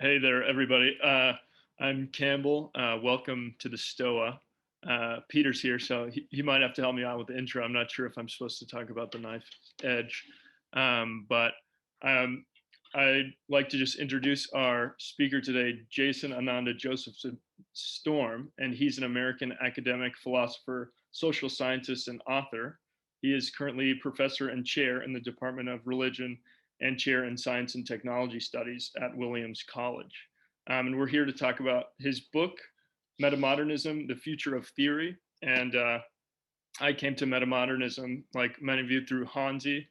Hey there, everybody. I'm Campbell. Welcome to the Stoa. Peter's here, so he might have to help me out with the intro. I'm not sure if I'm supposed to talk about the knife edge, but I'd like to just introduce our speaker today, Jason Ananda Josephson Storm, and he's an American academic, philosopher, social scientist, and author. He is currently professor and chair in the Department of Religion and chair in Science and Technology Studies at Williams College. And we're here to talk about his book, Metamodernism, The Future of Theory. And I came to Metamodernism, like many of you, through Hanzi.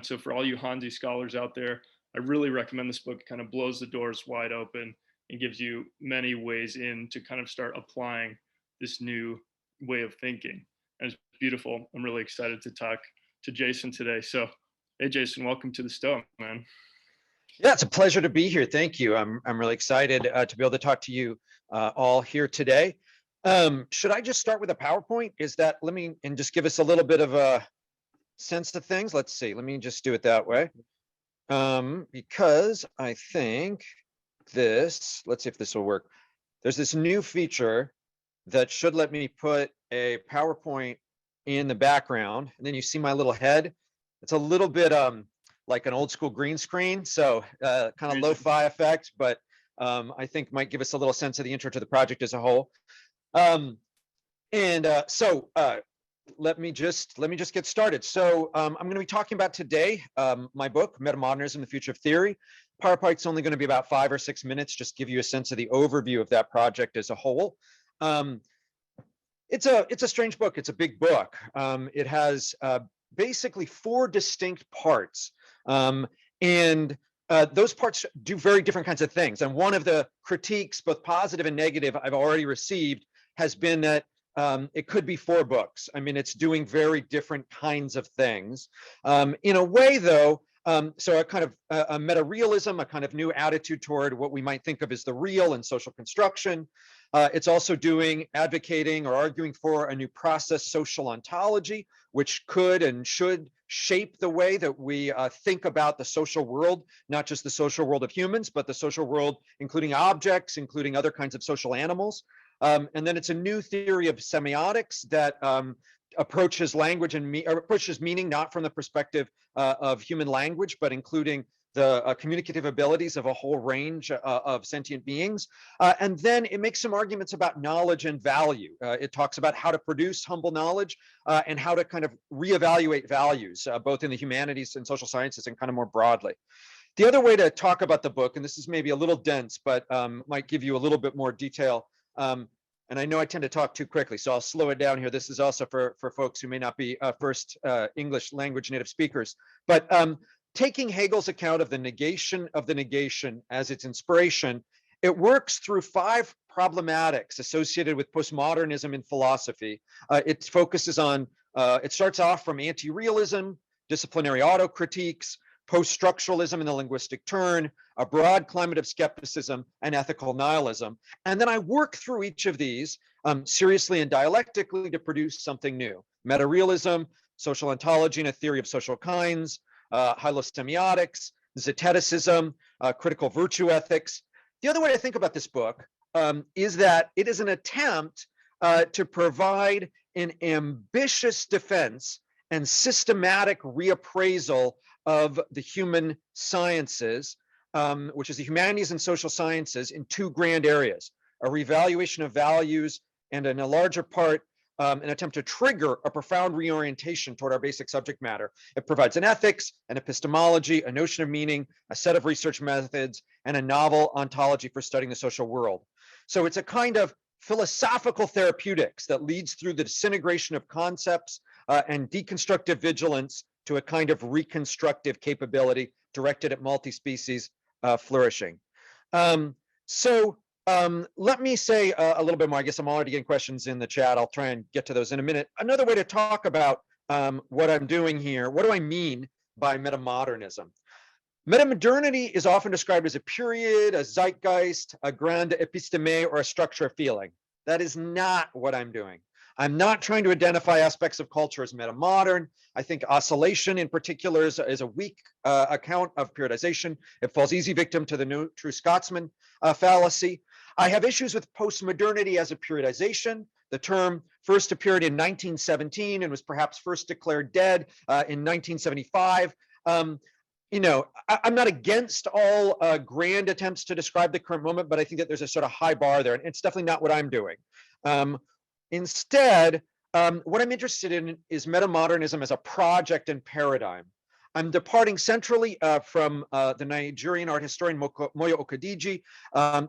So for all you Hanzi scholars out there, I really recommend this book. It kind of blows the doors wide open and gives you many ways in to kind of start applying this new way of thinking. And it's beautiful. I'm really excited to talk to Jason today. So hey, Jason, welcome to the Stoa, man. Yeah, it's a pleasure to be here. Thank you. I'm really excited to be able to talk to you all here today. Should I just start with a PowerPoint? And just give us a little bit of a sense of things. Let's see. Let me just do it that way. Because I think let's see if this will work. There's this new feature that should let me put a PowerPoint in the background, and then you see my little head. It's a little bit like an old school green screen, so kind of lo-fi effect, but I think might give us a little sense of the intro to the project as a whole. So let me just get started. So I'm going to be talking about today my book, Metamodernism, The Future of Theory. PowerPoint's only going to be about 5 or 6 minutes, just give you a sense of the overview of that project as a whole. It's a strange book. It's a big book. It has basically 4 distinct parts, and those parts do very different kinds of things. And one of the critiques, both positive and negative, I've already received has been that it could be 4 books. I mean, it's doing very different kinds of things. In a way, though, so a kind of a meta-realism, a kind of new attitude toward what we might think of as the real and social construction. It's also advocating or arguing for a new process, social ontology, which could and should shape the way that we think about the social world, not just the social world of humans, but the social world, including objects, including other kinds of social animals. And then it's a new theory of semiotics that approaches language and approaches meaning not from the perspective of human language, but including the communicative abilities of a whole range of sentient beings. And then it makes some arguments about knowledge and value. It talks about how to produce humble knowledge and how to kind of reevaluate values, both in the humanities and social sciences and kind of more broadly. The other way to talk about the book, and this is maybe a little dense, but might give you a little bit more detail. And I know I tend to talk too quickly, so I'll slow it down here. This is also for folks who may not be first English language native speakers. But taking Hegel's account of the negation as its inspiration, it works through 5 problematics associated with postmodernism in philosophy. It focuses on, it starts off from anti-realism, disciplinary autocritiques, post-structuralism in the linguistic turn, a broad climate of skepticism, and ethical nihilism. And then I work through each of these seriously and dialectically to produce something new. Meta-realism, social ontology and a theory of social kinds, hylosemiotics, zeticism, critical virtue ethics. The other way to think about this book is that it is an attempt to provide an ambitious defense and systematic reappraisal of the human sciences, which is the humanities and social sciences, in 2 grand areas: a reevaluation of values, and in a larger part, an attempt to trigger a profound reorientation toward our basic subject matter. It provides an ethics, an epistemology, a notion of meaning, a set of research methods, and a novel ontology for studying the social world. So it's a kind of philosophical therapeutics that leads through the disintegration of concepts and deconstructive vigilance to a kind of reconstructive capability directed at multi-species flourishing. Let me say a little bit more. I guess I'm already getting questions in the chat. I'll try and get to those in a minute. Another way to talk about what I'm doing here, what do I mean by metamodernism? Metamodernity is often described as a period, a zeitgeist, a grande episteme, or a structure of feeling. That is not what I'm doing. I'm not trying to identify aspects of culture as metamodern. I think oscillation in particular is a weak account of periodization. It falls easy victim to the new true Scotsman fallacy. I have issues with postmodernity as a periodization. The term first appeared in 1917 and was perhaps first declared dead in 1975. You know, I'm not against all grand attempts to describe the current moment, but I think that there's a sort of high bar there, and it's definitely not what I'm doing. Instead, what I'm interested in is metamodernism as a project and paradigm. I'm departing centrally from the Nigerian art historian Moyo Okadiji.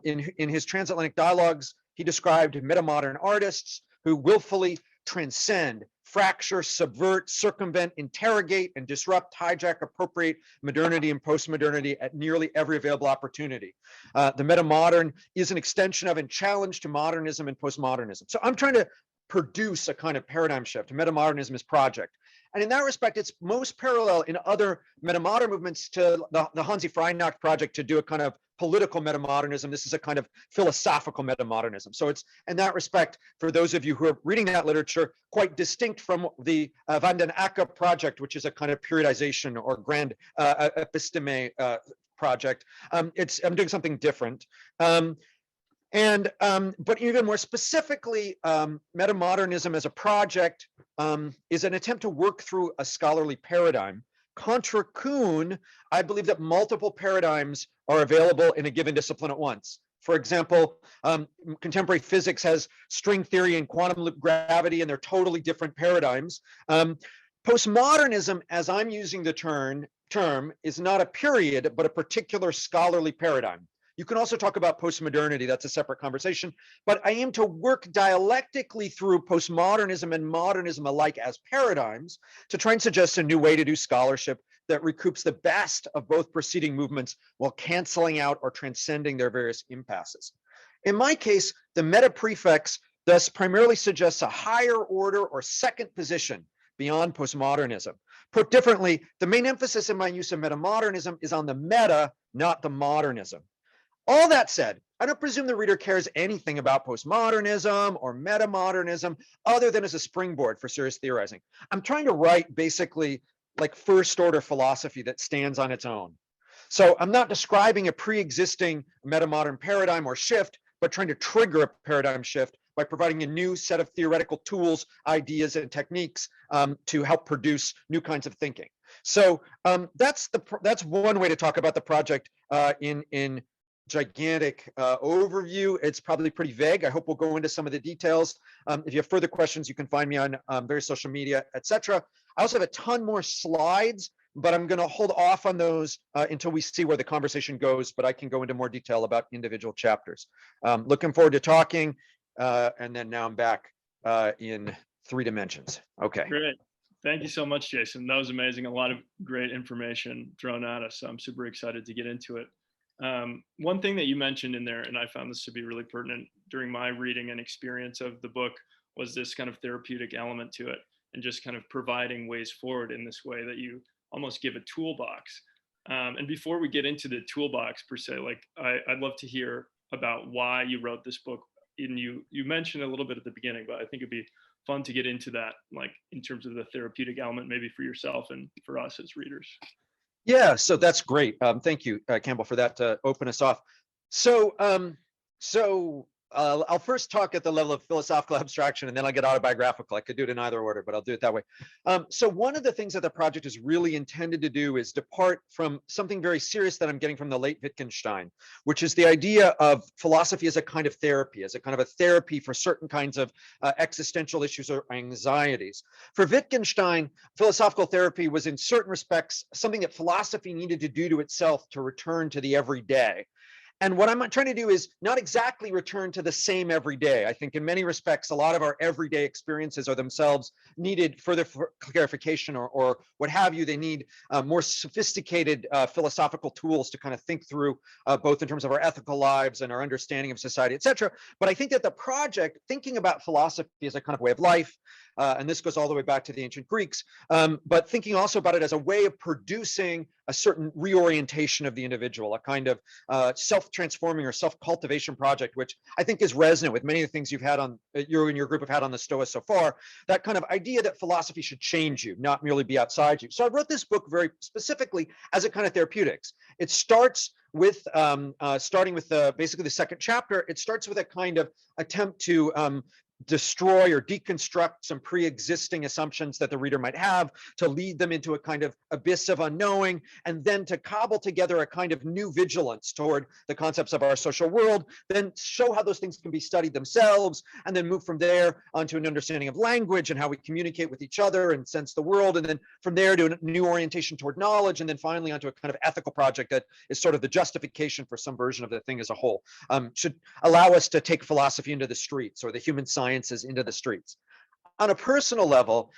In his transatlantic dialogues, he described metamodern artists who willfully transcend, fracture, subvert, circumvent, interrogate, and disrupt, hijack, appropriate modernity and postmodernity at nearly every available opportunity. The metamodern is an extension of and challenge to modernism and postmodernism. So I'm trying to produce a kind of paradigm shift. Metamodernism is project. And in that respect, it's most parallel in other metamodern movements to the Hansi Freinacht project to do a kind of political metamodernism. This is a kind of philosophical metamodernism. So it's, in that respect, for those of you who are reading that literature, quite distinct from the Van den Acker project, which is a kind of periodization or grand episteme project. I'm doing something different. But even more specifically, metamodernism as a project is an attempt to work through a scholarly paradigm. Contra Kuhn, I believe that multiple paradigms are available in a given discipline at once. For example, contemporary physics has string theory and quantum loop gravity, and they're totally different paradigms. Postmodernism, as I'm using the term, is not a period, but a particular scholarly paradigm. You can also talk about postmodernity, that's a separate conversation, but I aim to work dialectically through postmodernism and modernism alike as paradigms to try and suggest a new way to do scholarship that recoups the best of both preceding movements while canceling out or transcending their various impasses. In my case, the meta prefix thus primarily suggests a higher order or second position beyond postmodernism. Put differently, the main emphasis in my use of metamodernism is on the meta, not the modernism. All that said, I don't presume the reader cares anything about postmodernism or metamodernism other than as a springboard for serious theorizing. I'm trying to write basically like first order philosophy that stands on its own. So I'm not describing a pre-existing metamodern paradigm or shift, but trying to trigger a paradigm shift by providing a new set of theoretical tools, ideas, and techniques to help produce new kinds of thinking. So that's one way to talk about the project in gigantic overview. It's probably pretty vague. I hope we'll go into some of the details. If you have further questions, you can find me on various social media, etc. I also have a ton more slides, but I'm going to hold off on those until we see where the conversation goes, but I can go into more detail about individual chapters. Looking forward to talking, and then now I'm back in 3 dimensions. Okay. Great. Thank you so much, Jason. That was amazing. A lot of great information thrown at us. So I'm super excited to get into it. One thing that you mentioned in there, and I found this to be really pertinent during my reading and experience of the book, was this kind of therapeutic element to it, and just kind of providing ways forward in this way that you almost give a toolbox. And before we get into the toolbox per se, like I'd love to hear about why you wrote this book. And you mentioned a little bit at the beginning, but I think it'd be fun to get into that, like in terms of the therapeutic element, maybe for yourself and for us as readers. Yeah, so that's great. Thank you, Campbell, for that to open us off. So I'll first talk at the level of philosophical abstraction, and then I'll get autobiographical. I could do it in either order, but I'll do it that way. So one of the things that the project is really intended to do is depart from something very serious that I'm getting from the late Wittgenstein, which is the idea of philosophy as a kind of therapy, as a kind of a therapy for certain kinds of existential issues or anxieties. For Wittgenstein, philosophical therapy was in certain respects something that philosophy needed to do to itself to return to the everyday. And what I'm trying to do is not exactly return to the same every day. I think in many respects, a lot of our everyday experiences are themselves needed further clarification or what have you. They need more sophisticated philosophical tools to kind of think through both in terms of our ethical lives and our understanding of society, et cetera. But I think that the project, thinking about philosophy as a kind of way of life, and this goes all the way back to the ancient Greeks, but thinking also about it as a way of producing a certain reorientation of the individual, a kind of self-transforming or self-cultivation project, which I think is resonant with many of the things you've had on, you and your group have had on the Stoa so far, that kind of idea that philosophy should change you, not merely be outside you. So I wrote this book very specifically as a kind of therapeutics. It starts with, starting with basically the second chapter, it starts with a kind of attempt to destroy or deconstruct some pre-existing assumptions that the reader might have, to lead them into a kind of abyss of unknowing, and then to cobble together a kind of new vigilance toward the concepts of our social world, then show how those things can be studied themselves, and then move from there onto an understanding of language and how we communicate with each other and sense the world, and then from there to a new orientation toward knowledge, and then finally onto a kind of ethical project that is sort of the justification for some version of the thing as a whole. Should allow us to take philosophy into the streets, or the human sciences into the streets. On a personal level,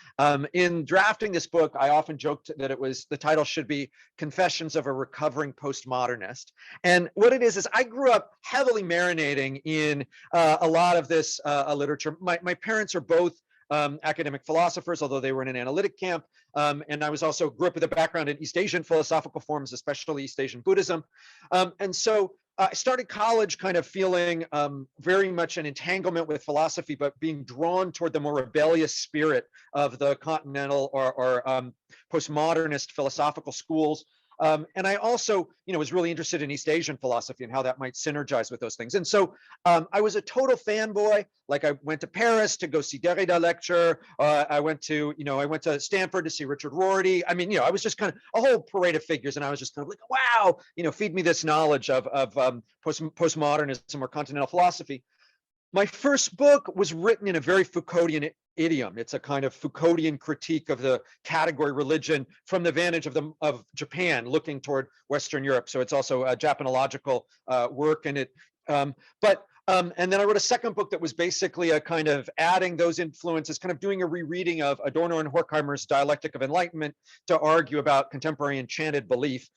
in drafting this book, I often joked that the title should be Confessions of a Recovering Postmodernist. And what it is I grew up heavily marinating in a lot of this literature. My parents are both academic philosophers, although they were in an analytic camp. And I was also grew up with a background in East Asian philosophical forms, especially East Asian Buddhism. And so I started college kind of feeling very much an entanglement with philosophy, but being drawn toward the more rebellious spirit of the continental or postmodernist philosophical schools. And I also, was really interested in East Asian philosophy and how that might synergize with those things. And so I was a total fanboy. Like, I went to Paris to go see Derrida lecture. I went to Stanford to see Richard Rorty. I mean, I was just kind of a whole parade of figures, and I was just kind of like, wow, feed me this knowledge of postmodernism or continental philosophy. My first book was written in a very Foucauldian idiom. It's a kind of Foucauldian critique of the category religion from the vantage of Japan, looking toward Western Europe. So it's also a Japanological work, and and then I wrote a second book that was basically a kind of adding those influences, kind of doing a rereading of Adorno and Horkheimer's Dialectic of Enlightenment to argue about contemporary enchanted belief.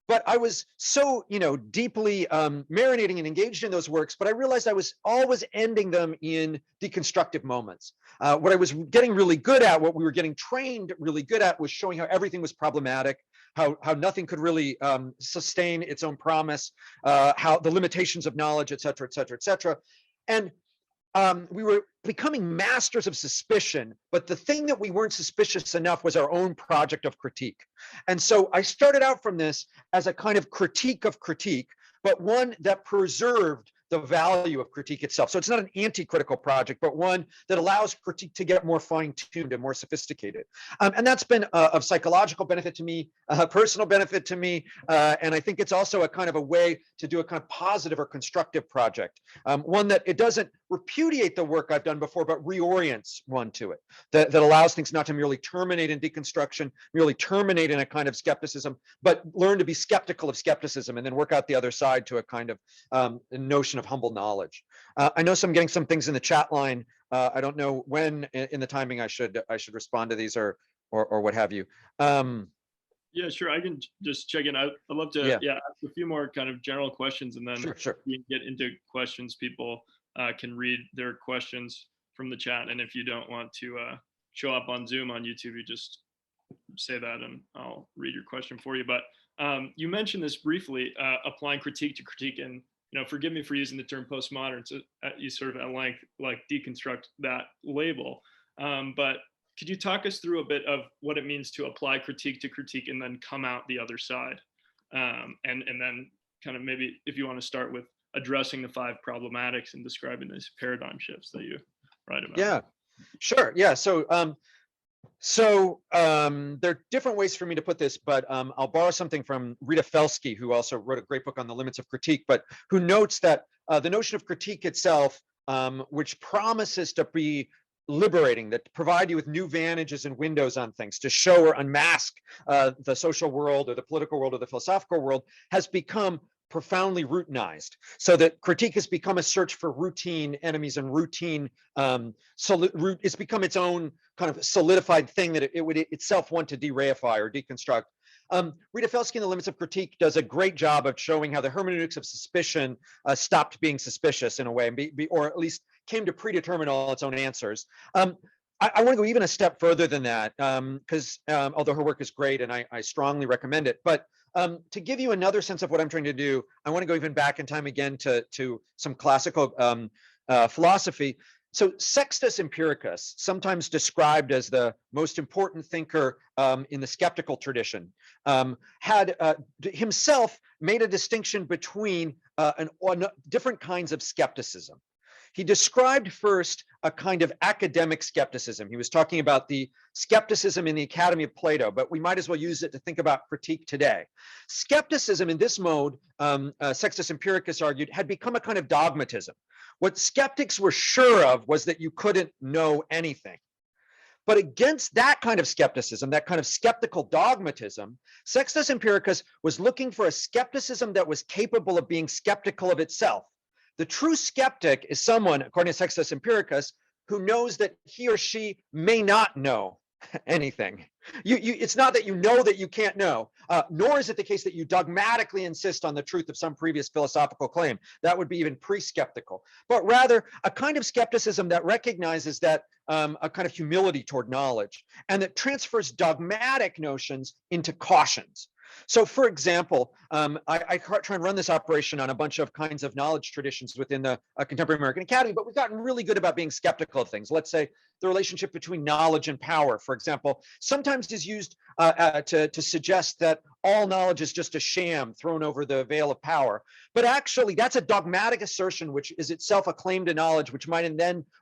But I was so, deeply marinating and engaged in those works, but I realized I was always ending them in deconstructive moments. What I was getting really good at, what we were getting trained really good at, was showing how everything was problematic, how nothing could really sustain its own promise, how the limitations of knowledge, et cetera, et cetera, et cetera. And we were becoming masters of suspicion, but the thing that we weren't suspicious enough was our own project of critique. And so I started out from this as a kind of critique of critique, but one that preserved the value of critique itself. So it's not an anti-critical project, but one that allows critique to get more fine-tuned and more sophisticated. And that's been of psychological benefit to me, personal benefit to me, and I think it's also a kind of a way to do a kind of positive or constructive project, one that it doesn't repudiate the work I've done before, but reorients one to it, that allows things not to merely terminate in deconstruction, merely terminate in a kind of skepticism, but learn to be skeptical of skepticism and then work out the other side to a kind of notion of humble knowledge. I know I'm getting some things in the chat line. I don't know when in the timing I should respond to these or what have you. Yeah, sure. I can just check in. I'd love to ask a few more kind of general questions, and then sure. We can get into questions. People can read their questions from the chat, and if you don't want to show up on Zoom on YouTube, you just say that and I'll read your question for you. But you mentioned this briefly, applying critique to critique, and forgive me for using the term postmodern. So you sort of at length deconstruct that label, but could you talk us through a bit of what it means to apply critique to critique and then come out the other side, and then kind of maybe if you want to start with addressing the 5 problematics and describing these paradigm shifts that you write about. Yeah, sure. Yeah. So there are different ways for me to put this, but I'll borrow something from Rita Felsky, who also wrote a great book on the limits of critique, but who notes that the notion of critique itself, which promises to be liberating, that provide you with new vantages and windows on things, to show or unmask the social world or the political world or the philosophical world, has become profoundly routinized, so that critique has become a search for routine enemies and routine it's become its own kind of solidified thing that it would itself want to dereify or deconstruct. Rita Felsky in The Limits of Critique does a great job of showing how the hermeneutics of suspicion stopped being suspicious in a way, or at least came to predetermine all its own answers. I want to go even a step further than that, because although her work is great and I strongly recommend it, but to give you another sense of what I'm trying to do, I want to go even back in time again to some classical philosophy. So Sextus Empiricus, sometimes described as the most important thinker in the skeptical tradition, had himself made a distinction between different kinds of skepticism. He described first a kind of academic skepticism. He was talking about the skepticism in the Academy of Plato, but we might as well use it to think about critique today. Skepticism in this mode, Sextus Empiricus argued, had become a kind of dogmatism. What skeptics were sure of was that you couldn't know anything. But against that kind of skepticism, that kind of skeptical dogmatism, Sextus Empiricus was looking for a skepticism that was capable of being skeptical of itself. The true skeptic is someone, according to Sextus Empiricus, who knows that he or she may not know anything. It's not that you know that you can't know, nor is it the case that you dogmatically insist on the truth of some previous philosophical claim. That would be even pre-skeptical, but rather a kind of skepticism that recognizes that a kind of humility toward knowledge and that transfers dogmatic notions into cautions. So, for example, I try and run this operation on a bunch of kinds of knowledge traditions within the contemporary American Academy, but we've gotten really good about being skeptical of things. Let's say the relationship between knowledge and power, for example, sometimes is used to suggest that all knowledge is just a sham thrown over the veil of power. But actually, that's a dogmatic assertion, which is itself a claim to knowledge, which might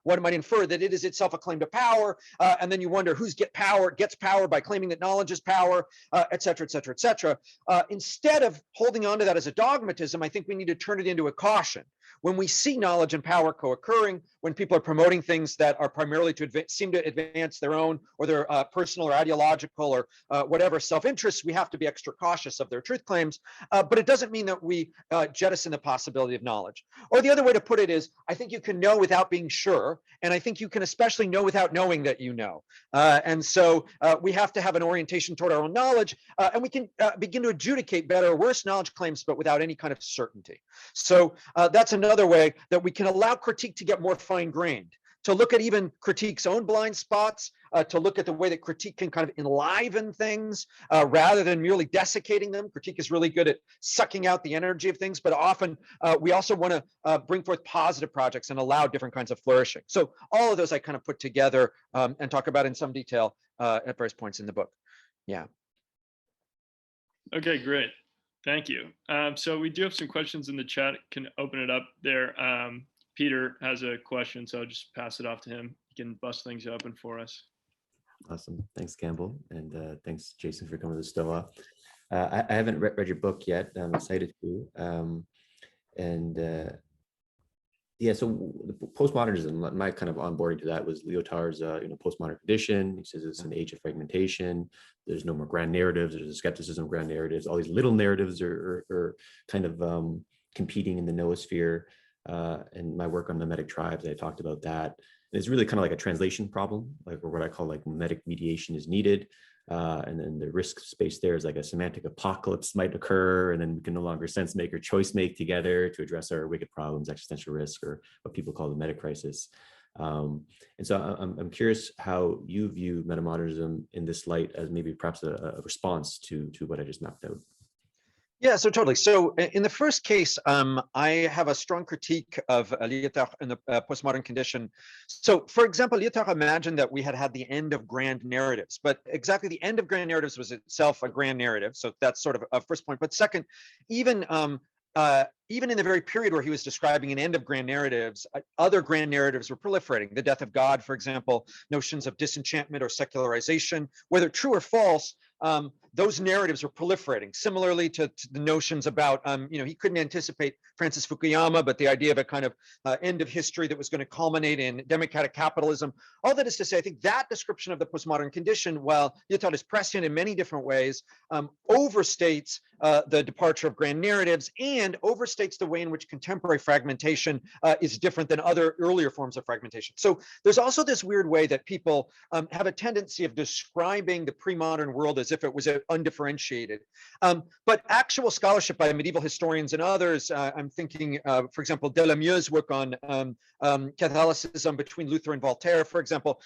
one might infer that it is itself a claim to power. And then you wonder who's gets power by claiming that knowledge is power, et cetera, et cetera, et cetera. Instead of holding on to that as a dogmatism, I think we need to turn it into a caution. When we see knowledge and power co-occurring, when people are promoting things that are primarily seem to advance their own or their personal or ideological or whatever self-interests, we have to be extra cautious of their truth claims. But it doesn't mean that we jettison the possibility of knowledge. Or the other way to put it is, I think you can know without being sure, and I think you can especially know without knowing that you know. And so we have to have an orientation toward our own knowledge, and we can begin to adjudicate better or worse knowledge claims, but without any kind of certainty. So that's another way that we can allow critique to get more fine-grained, to look at even critique's own blind spots, to look at the way that critique can kind of enliven things rather than merely desiccating them. Critique is really good at sucking out the energy of things, but often we also want to bring forth positive projects and allow different kinds of flourishing. So all of those I kind of put together and talk about in some detail at various points in the book. Yeah. Okay, great. Thank you. So we do have some questions in the chat. Can open it up there. Peter has a question, so I'll just pass it off to him. He can bust things open for us. Awesome. Thanks, Campbell. And thanks, Jason, for coming to the STOA. I haven't read your book yet. I'm excited to. Yeah, so the postmodernism, my kind of onboarding to that was Lyotard's, Postmodern Condition. He says it's an age of fragmentation. There's no more grand narratives. There's a skepticism of grand narratives. All these little narratives are kind of competing in the noosphere. And my work on mimetic tribes, I talked about that. And it's really kind of like a translation problem, or what I call like mimetic mediation is needed. And then the risk space there is like a semantic apocalypse might occur, and then we can no longer sense make or choice make together to address our wicked problems, existential risk, or what people call the meta crisis. And so I'm curious how you view metamodernism in this light as maybe perhaps a response to what I just mapped out. Yeah, so totally. So in the first case, I have a strong critique of Lyotard and the postmodern condition. So for example, Lyotard imagined that we had the end of grand narratives, but exactly the end of grand narratives was itself a grand narrative. So that's sort of a first point. But second, even in the very period where he was describing an end of grand narratives, other grand narratives were proliferating. The death of God, for example, notions of disenchantment or secularization, whether true or false, those narratives were proliferating. Similarly to the notions about, he couldn't anticipate Francis Fukuyama, but the idea of a kind of end of history that was going to culminate in democratic capitalism. All that is to say, I think that description of the postmodern condition, while Lyotard is prescient in many different ways, overstates the departure of grand narratives and overstates the way in which contemporary fragmentation is different than other earlier forms of fragmentation. So there's also this weird way that people have a tendency of describing the pre-modern world as if it was undifferentiated. But actual scholarship by medieval historians and others, I'm thinking, for example, Delamieux's work on Catholicism between Luther and Voltaire, for example,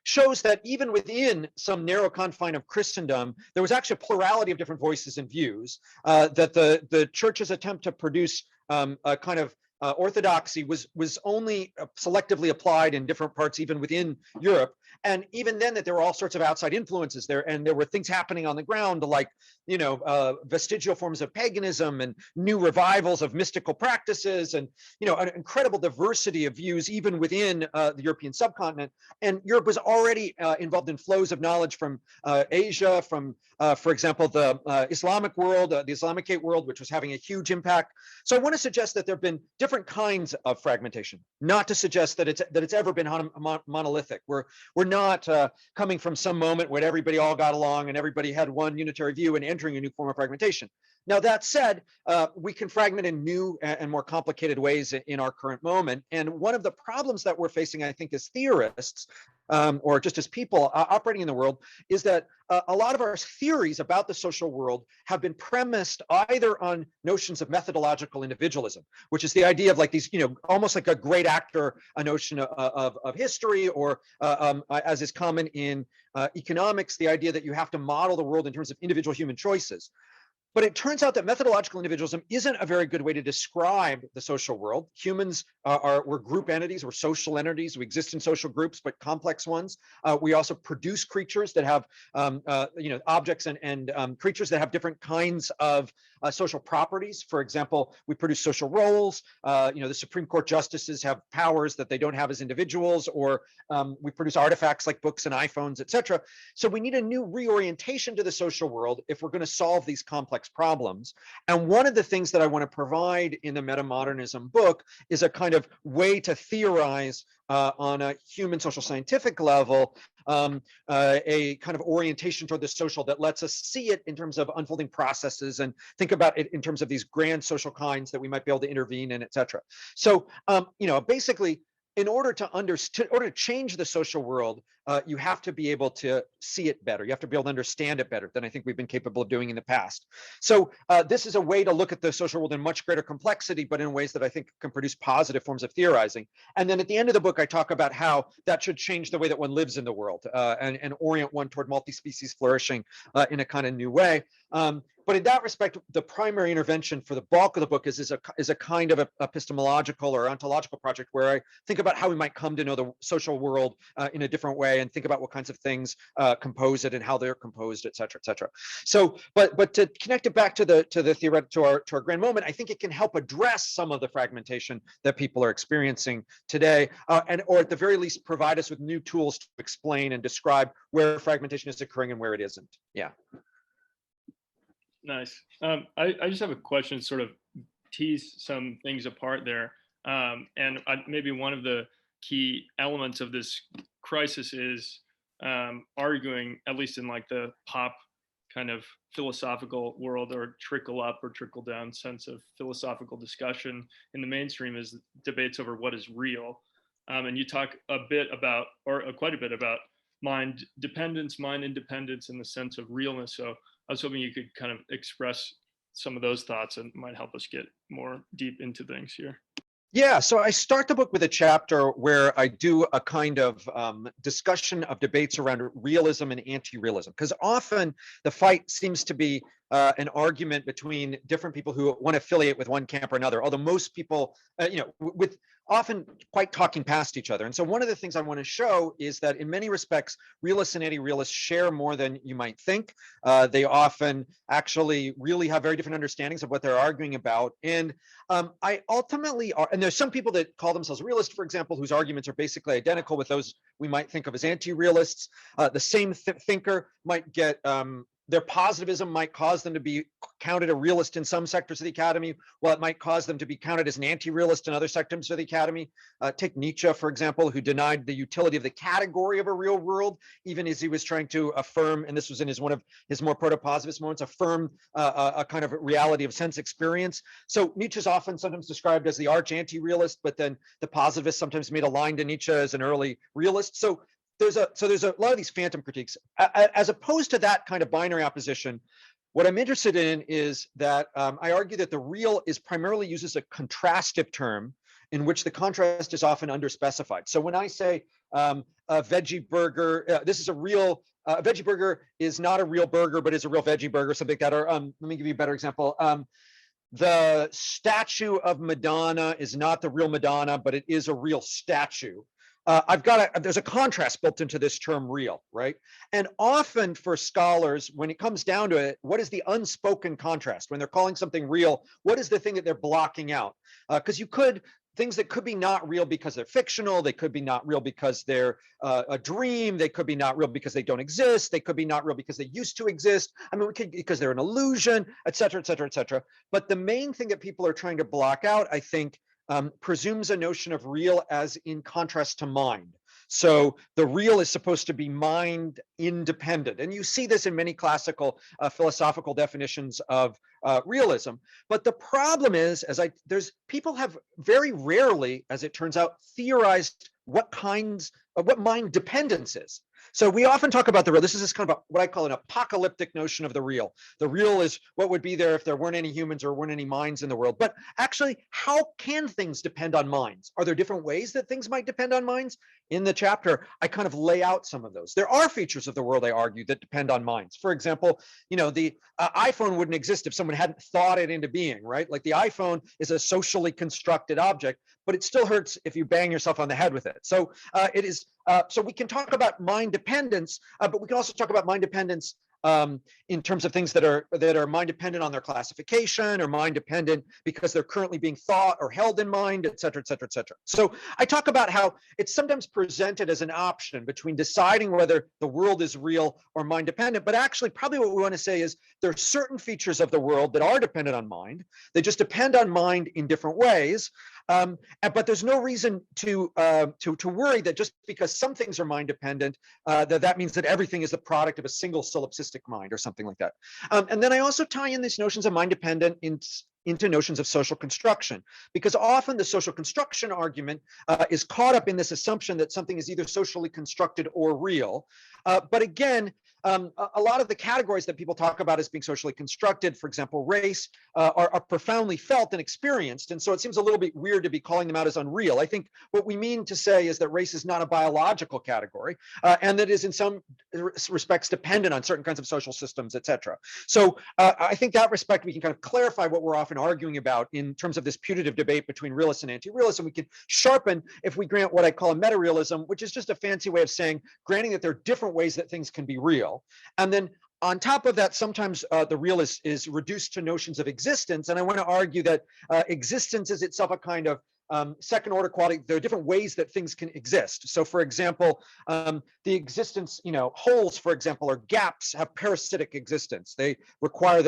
shows that even within some narrow confine of Christendom, there was actually a plurality of different voices and views, that the church's attempt to produce a kind of orthodoxy was only selectively applied in different parts, even within Europe. And even then, that there were all sorts of outside influences there, and there were things happening on the ground, like, you know, vestigial forms of paganism and new revivals of mystical practices, and, you know, an incredible diversity of views even within the European subcontinent. And Europe was already involved in flows of knowledge from Asia, from, for example, the Islamic world, the Islamicate world, which was having a huge impact. So I want to suggest that there have been different kinds of fragmentation, not to suggest that it's ever been monolithic. We're not coming from some moment when everybody all got along and everybody had one unitary view and entering a new form of fragmentation. Now, that said, we can fragment in new and more complicated ways in our current moment. And one of the problems that we're facing, I think, as theorists, or just as people operating in the world, is that a lot of our theories about the social world have been premised either on notions of methodological individualism, which is the idea of like these, you know, almost like a great actor, a notion of history, or as is common in economics, the idea that you have to model the world in terms of individual human choices. But it turns out that methodological individualism isn't a very good way to describe the social world. Humans we're group entities, we're social entities, we exist in social groups, but complex ones. We also produce creatures that have, you know, objects and creatures that have different kinds of social properties. For example, we produce social roles. You know, the Supreme Court justices have powers that they don't have as individuals, or we produce artifacts like books and iPhones, etc. So we need a new reorientation to the social world if we're going to solve these complex problems. And one of the things that I want to provide in the Metamodernism book is a kind of way to theorize on a human social scientific level, a kind of orientation toward the social that lets us see it in terms of unfolding processes and think about it in terms of these grand social kinds that we might be able to intervene in, etc. So, you know, basically, in order to change the social world, you have to be able to see it better. You have to be able to understand it better than I think we've been capable of doing in the past. So this is a way to look at the social world in much greater complexity, but in ways that I think can produce positive forms of theorizing. And then at the end of the book, I talk about how that should change the way that one lives in the world, and orient one toward multi-species flourishing in a kind of new way. But in that respect, the primary intervention for the bulk of the book is a kind of epistemological or ontological project where I think about how we might come to know the social world in a different way, and think about what kinds of things compose it and how they're composed, et cetera, et cetera. So, but to connect it back to our grand moment, I think it can help address some of the fragmentation that people are experiencing today, or at the very least provide us with new tools to explain and describe where fragmentation is occurring and where it isn't. Yeah. Nice. I just have a question, sort of tease some things apart there. And maybe one of the key elements of this crisis is arguing, at least in like the pop kind of philosophical world, or trickle up or trickle down sense of philosophical discussion in the mainstream, is debates over what is real. And you talk a bit about, or quite a bit about, mind dependence, mind independence in the sense of realness. So I was hoping you could kind of express some of those thoughts, and might help us get more deep into things here. Yeah, so I start the book with a chapter where I do a kind of discussion of debates around realism and anti-realism, because often the fight seems to be an argument between different people who want to affiliate with one camp or another, although most people, you know, with often quite talking past each other. And so one of the things I want to show is that in many respects, realists and anti-realists share more than you might think. They often actually really have very different understandings of what they're arguing about. And I ultimately are, and there's some people that call themselves realists, for example, whose arguments are basically identical with those we might think of as anti-realists. The same thinker might get their positivism might cause them to be counted a realist in some sectors of the academy, while it might cause them to be counted as an anti-realist in other sectors of the academy. Take Nietzsche, for example, who denied the utility of the category of a real world, even as he was trying to affirm, and this was in one of his more proto-positivist moments, affirm a kind of reality of sense experience. So Nietzsche's often sometimes described as the arch anti-realist, but then the positivists sometimes made a line to Nietzsche as an early realist. So there's a lot of these phantom critiques. As opposed to that kind of binary opposition, what I'm interested in is that I argue that the real is primarily used as a contrastive term in which the contrast is often underspecified. So when I say a veggie burger, this is a real, a veggie burger is not a real burger, but is a real veggie burger, something like that. Or let me give you a better example. The statue of Madonna is not the real Madonna, but it is a real statue. There's a contrast built into this term real, right? And often for scholars, when it comes down to it, what is the unspoken contrast? When they're calling something real, what is the thing that they're blocking out? Because things that could be not real because they're fictional, they could be not real because they're a dream, they could be not real because they don't exist, they could be not real because they used to exist, I mean, because they're an illusion, et cetera, et cetera, et cetera. But the main thing that people are trying to block out, I think, presumes a notion of real as in contrast to mind. So the real is supposed to be mind independent. And you see this in many classical philosophical definitions of realism. But the problem is, people have very rarely, as it turns out, theorized what mind dependence is. So we often talk about the real. This is kind of what I call an apocalyptic notion of the real. The real is what would be there if there weren't any humans or weren't any minds in the world. But actually, how can things depend on minds? Are there different ways that things might depend on minds? In the chapter, I kind of lay out some of those. There are features of the world, I argue, that depend on minds. For example, the iPhone wouldn't exist if someone hadn't thought it into being, right? Like the iPhone is a socially constructed object, but it still hurts if you bang yourself on the head with it. So so we can talk about mind dependence, but we can also talk about mind dependence in terms of things that are mind dependent on their classification, or mind dependent because they're currently being thought or held in mind, et cetera, et cetera, et cetera. So I talk about how it's sometimes presented as an option between deciding whether the world is real or mind dependent, but actually probably what we want to say is there are certain features of the world that are dependent on mind. They just depend on mind in different ways. But there's no reason to worry that just because some things are mind dependent, that means that everything is the product of a single solipsistic mind or something like that. And then I also tie in these notions of mind dependent into notions of social construction, because often the social construction argument is caught up in this assumption that something is either socially constructed or real. But again, a lot of the categories that people talk about as being socially constructed, for example, race, are profoundly felt and experienced. And so it seems a little bit weird to be calling them out as unreal. I think what we mean to say is that race is not a biological category, and that is in some respects dependent on certain kinds of social systems, et cetera. So I think that respect, we can kind of clarify what we're often arguing about in terms of this putative debate between realist and anti-realist. And we can sharpen if we grant what I call a meta-realism, which is just a fancy way of saying granting that there are different ways that things can be real. And then on top of that, sometimes the real is reduced to notions of existence. And I want to argue that existence is itself a kind of second order quality. There are different ways that things can exist. So for example, the existence, holes, for example, or gaps have parasitic existence. They require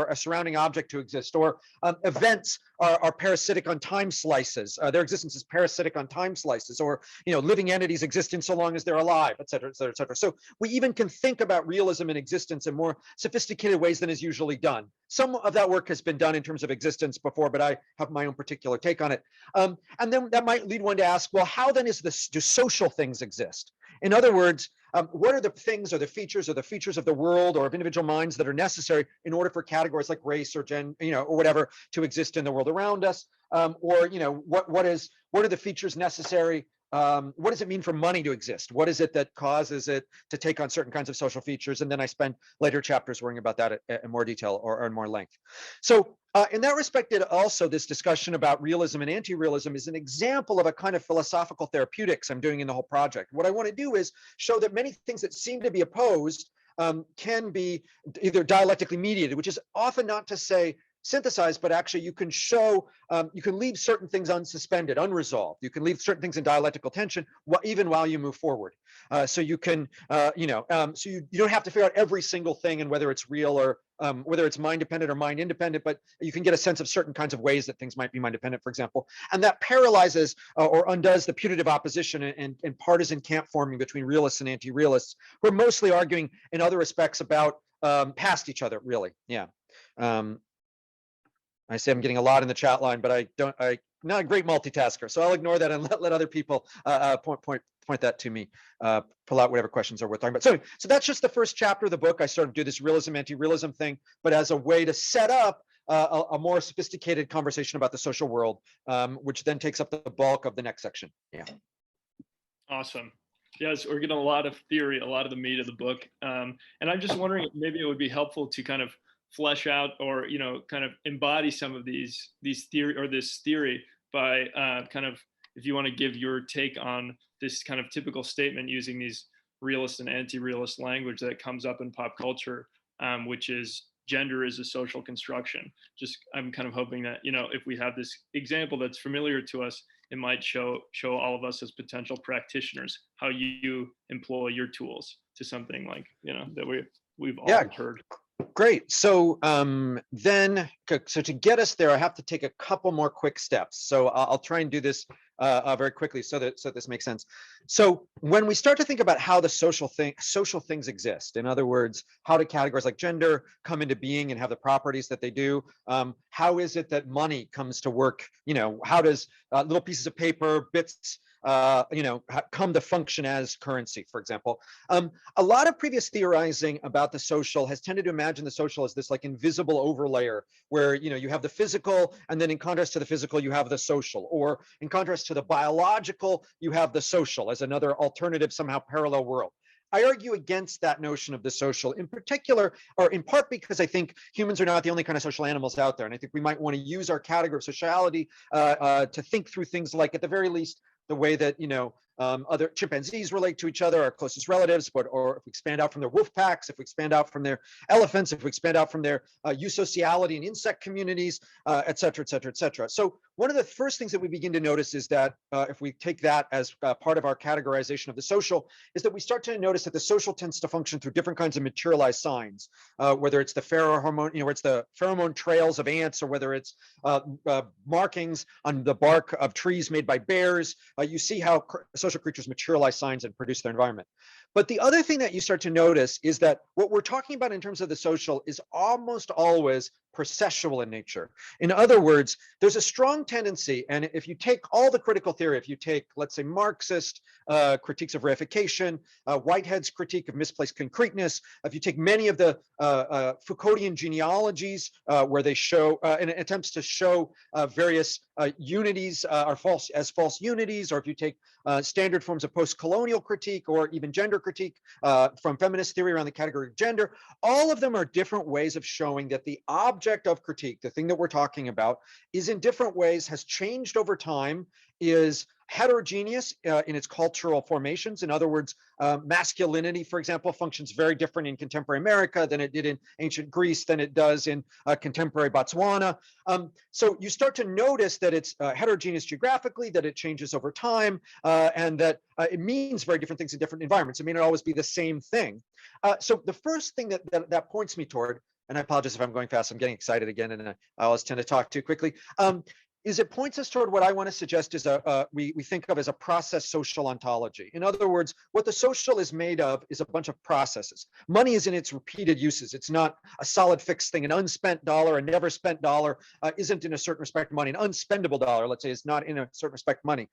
a surrounding object to exist. Or events are parasitic on time slices. Their existence is parasitic on time slices. Or living entities exist in so long as they're alive, et cetera, et cetera, et cetera. So we even can think about realism and existence in more sophisticated ways than is usually done. Some of that work has been done in terms of existence before, but I have my own particular take on it. And then that might lead one to ask, well, how then do social things exist? In other words, what are the things or the features of the world or of individual minds that are necessary in order for categories like race or or whatever to exist in the world around us? Or what are the features necessary? What does it mean for money to exist? What is it that causes it to take on certain kinds of social features? And then I spend later chapters worrying about that in more detail or in more length. So in that respect, this discussion about realism and anti-realism is an example of a kind of philosophical therapeutics I'm doing in the whole project. What I want to do is show that many things that seem to be opposed can be either dialectically mediated, which is often not to say synthesized, but actually you can show, you can leave certain things unsuspended, unresolved. You can leave certain things in dialectical tension, even while you move forward. So you can, so you don't have to figure out every single thing and whether it's real or whether it's mind dependent or mind independent, but you can get a sense of certain kinds of ways that things might be mind dependent, for example. And that paralyzes or undoes the putative opposition and partisan camp forming between realists and anti-realists, who are mostly arguing in other respects about past each other, really. Yeah. I say I'm getting a lot in the chat line, but I'm not a great multitasker, so I'll ignore that and let other people point that to me, pull out whatever questions are worth talking about. So that's just the first chapter of the book. I sort of do this realism, anti-realism thing, but as a way to set up a more sophisticated conversation about the social world, which then takes up the bulk of the next section. Yeah. Awesome. Yes, we're getting a lot of theory, a lot of the meat of the book. And I'm just wondering if maybe it would be helpful to kind of flesh out or, kind of embody some of these theory or this theory by kind of, if you want to give your take on this kind of typical statement using these realist and anti-realist language that comes up in pop culture, which is gender is a social construction. I'm kind of hoping that, if we have this example that's familiar to us, it might show all of us as potential practitioners how you employ your tools to something like, that we've all heard. Great. So so to get us there, I have to take a couple more quick steps. So I'll try and do this very quickly so this makes sense. So when we start to think about how the social things exist, in other words, how do categories like gender come into being and have the properties that they do? How is it that money comes to work? How does little pieces of paper, bits, come to function as currency, for example. A lot of previous theorizing about the social has tended to imagine the social as this like invisible overlayer where, you have the physical, and then in contrast to the physical, you have the social, or in contrast to the biological, you have the social as another alternative, somehow parallel world. I argue against that notion of the social, in particular, or in part because I think humans are not the only kind of social animals out there. And I think we might want to use our category of sociality to think through things like, at the very least, the way that other chimpanzees relate to each other, our closest relatives, or if we expand out from their wolf packs, if we expand out from their elephants, if we expand out from their eusociality in insect communities, et cetera, et cetera, et cetera. So one of the first things that we begin to notice is that if we take that as part of our categorization of the social, is that we start to notice that the social tends to function through different kinds of materialized signs, whether it's the pheromone, where it's the pheromone trails of ants, or whether it's markings on the bark of trees made by bears. You see how social creatures materialize signs and produce their environment. But the other thing that you start to notice is that what we're talking about in terms of the social is almost always processual in nature. In other words, there's a strong tendency, and if you take all the critical theory, if you take, let's say, Marxist critiques of reification, Whitehead's critique of misplaced concreteness, if you take many of the Foucauldian genealogies where they show, in attempts to show various unities are false unities, or if you take standard forms of post-colonial critique or even gender critique from feminist theory around the category of gender, all of them are different ways of showing that the object of critique, the thing that we're talking about, is in different ways, has changed over time, is heterogeneous in its cultural formations. In other words, masculinity, for example, functions very different in contemporary America than it did in ancient Greece, than it does in contemporary Botswana. So you start to notice that it's heterogeneous geographically, that it changes over time, and that it means very different things in different environments. It may not always be the same thing. So the first thing that points me toward, and I apologize if I'm going fast, I'm getting excited again, and I always tend to talk too quickly, is it points us toward what I want to suggest is we think of as a process social ontology. In other words, what the social is made of is a bunch of processes. Money is in its repeated uses. It's not a solid fixed thing. An unspent dollar, a never spent dollar isn't in a certain respect money. An unspendable dollar, let's say, is not in a certain respect money.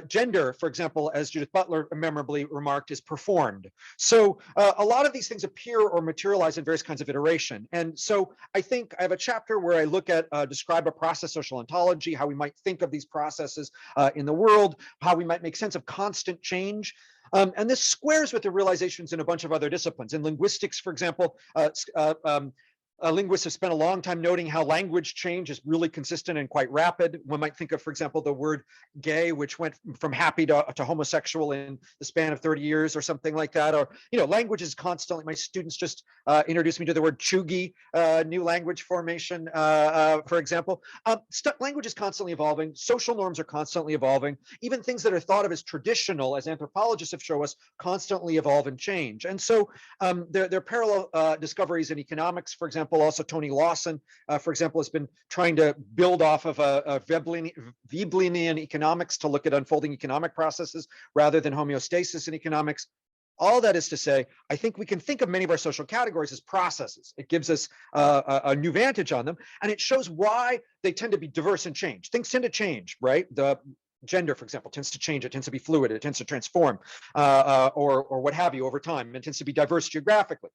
Gender, for example, as Judith Butler memorably remarked, is performed. So a lot of these things appear or materialize in various kinds of iteration. And so I think I have a chapter where I look at, describe a process social ontology, how we might think of these processes in the world, how we might make sense of constant change. And this squares with the realizations in a bunch of other disciplines. In linguistics, for example, linguists have spent a long time noting how language change is really consistent and quite rapid. One might think of, for example, the word gay, which went from happy to homosexual in the span of 30 years or something like that. Or, language is constantly, my students just introduced me to the word chuggy, new language formation, for example. Language is constantly evolving. Social norms are constantly evolving. Even things that are thought of as traditional, as anthropologists have shown us, constantly evolve and change. And so there are parallel discoveries in economics, for example. Also, Tony Lawson, for example, has been trying to build off of a Vebleninian economics to look at unfolding economic processes rather than homeostasis in economics. all that is to say, I think we can think of many of our social categories as processes. It gives us a new vantage on them, and it shows why they tend to be diverse and change. Things tend to change, right? The gender, for example, tends to change. It tends to be fluid. It tends to transform, or what have you over time. It tends to be diverse geographically.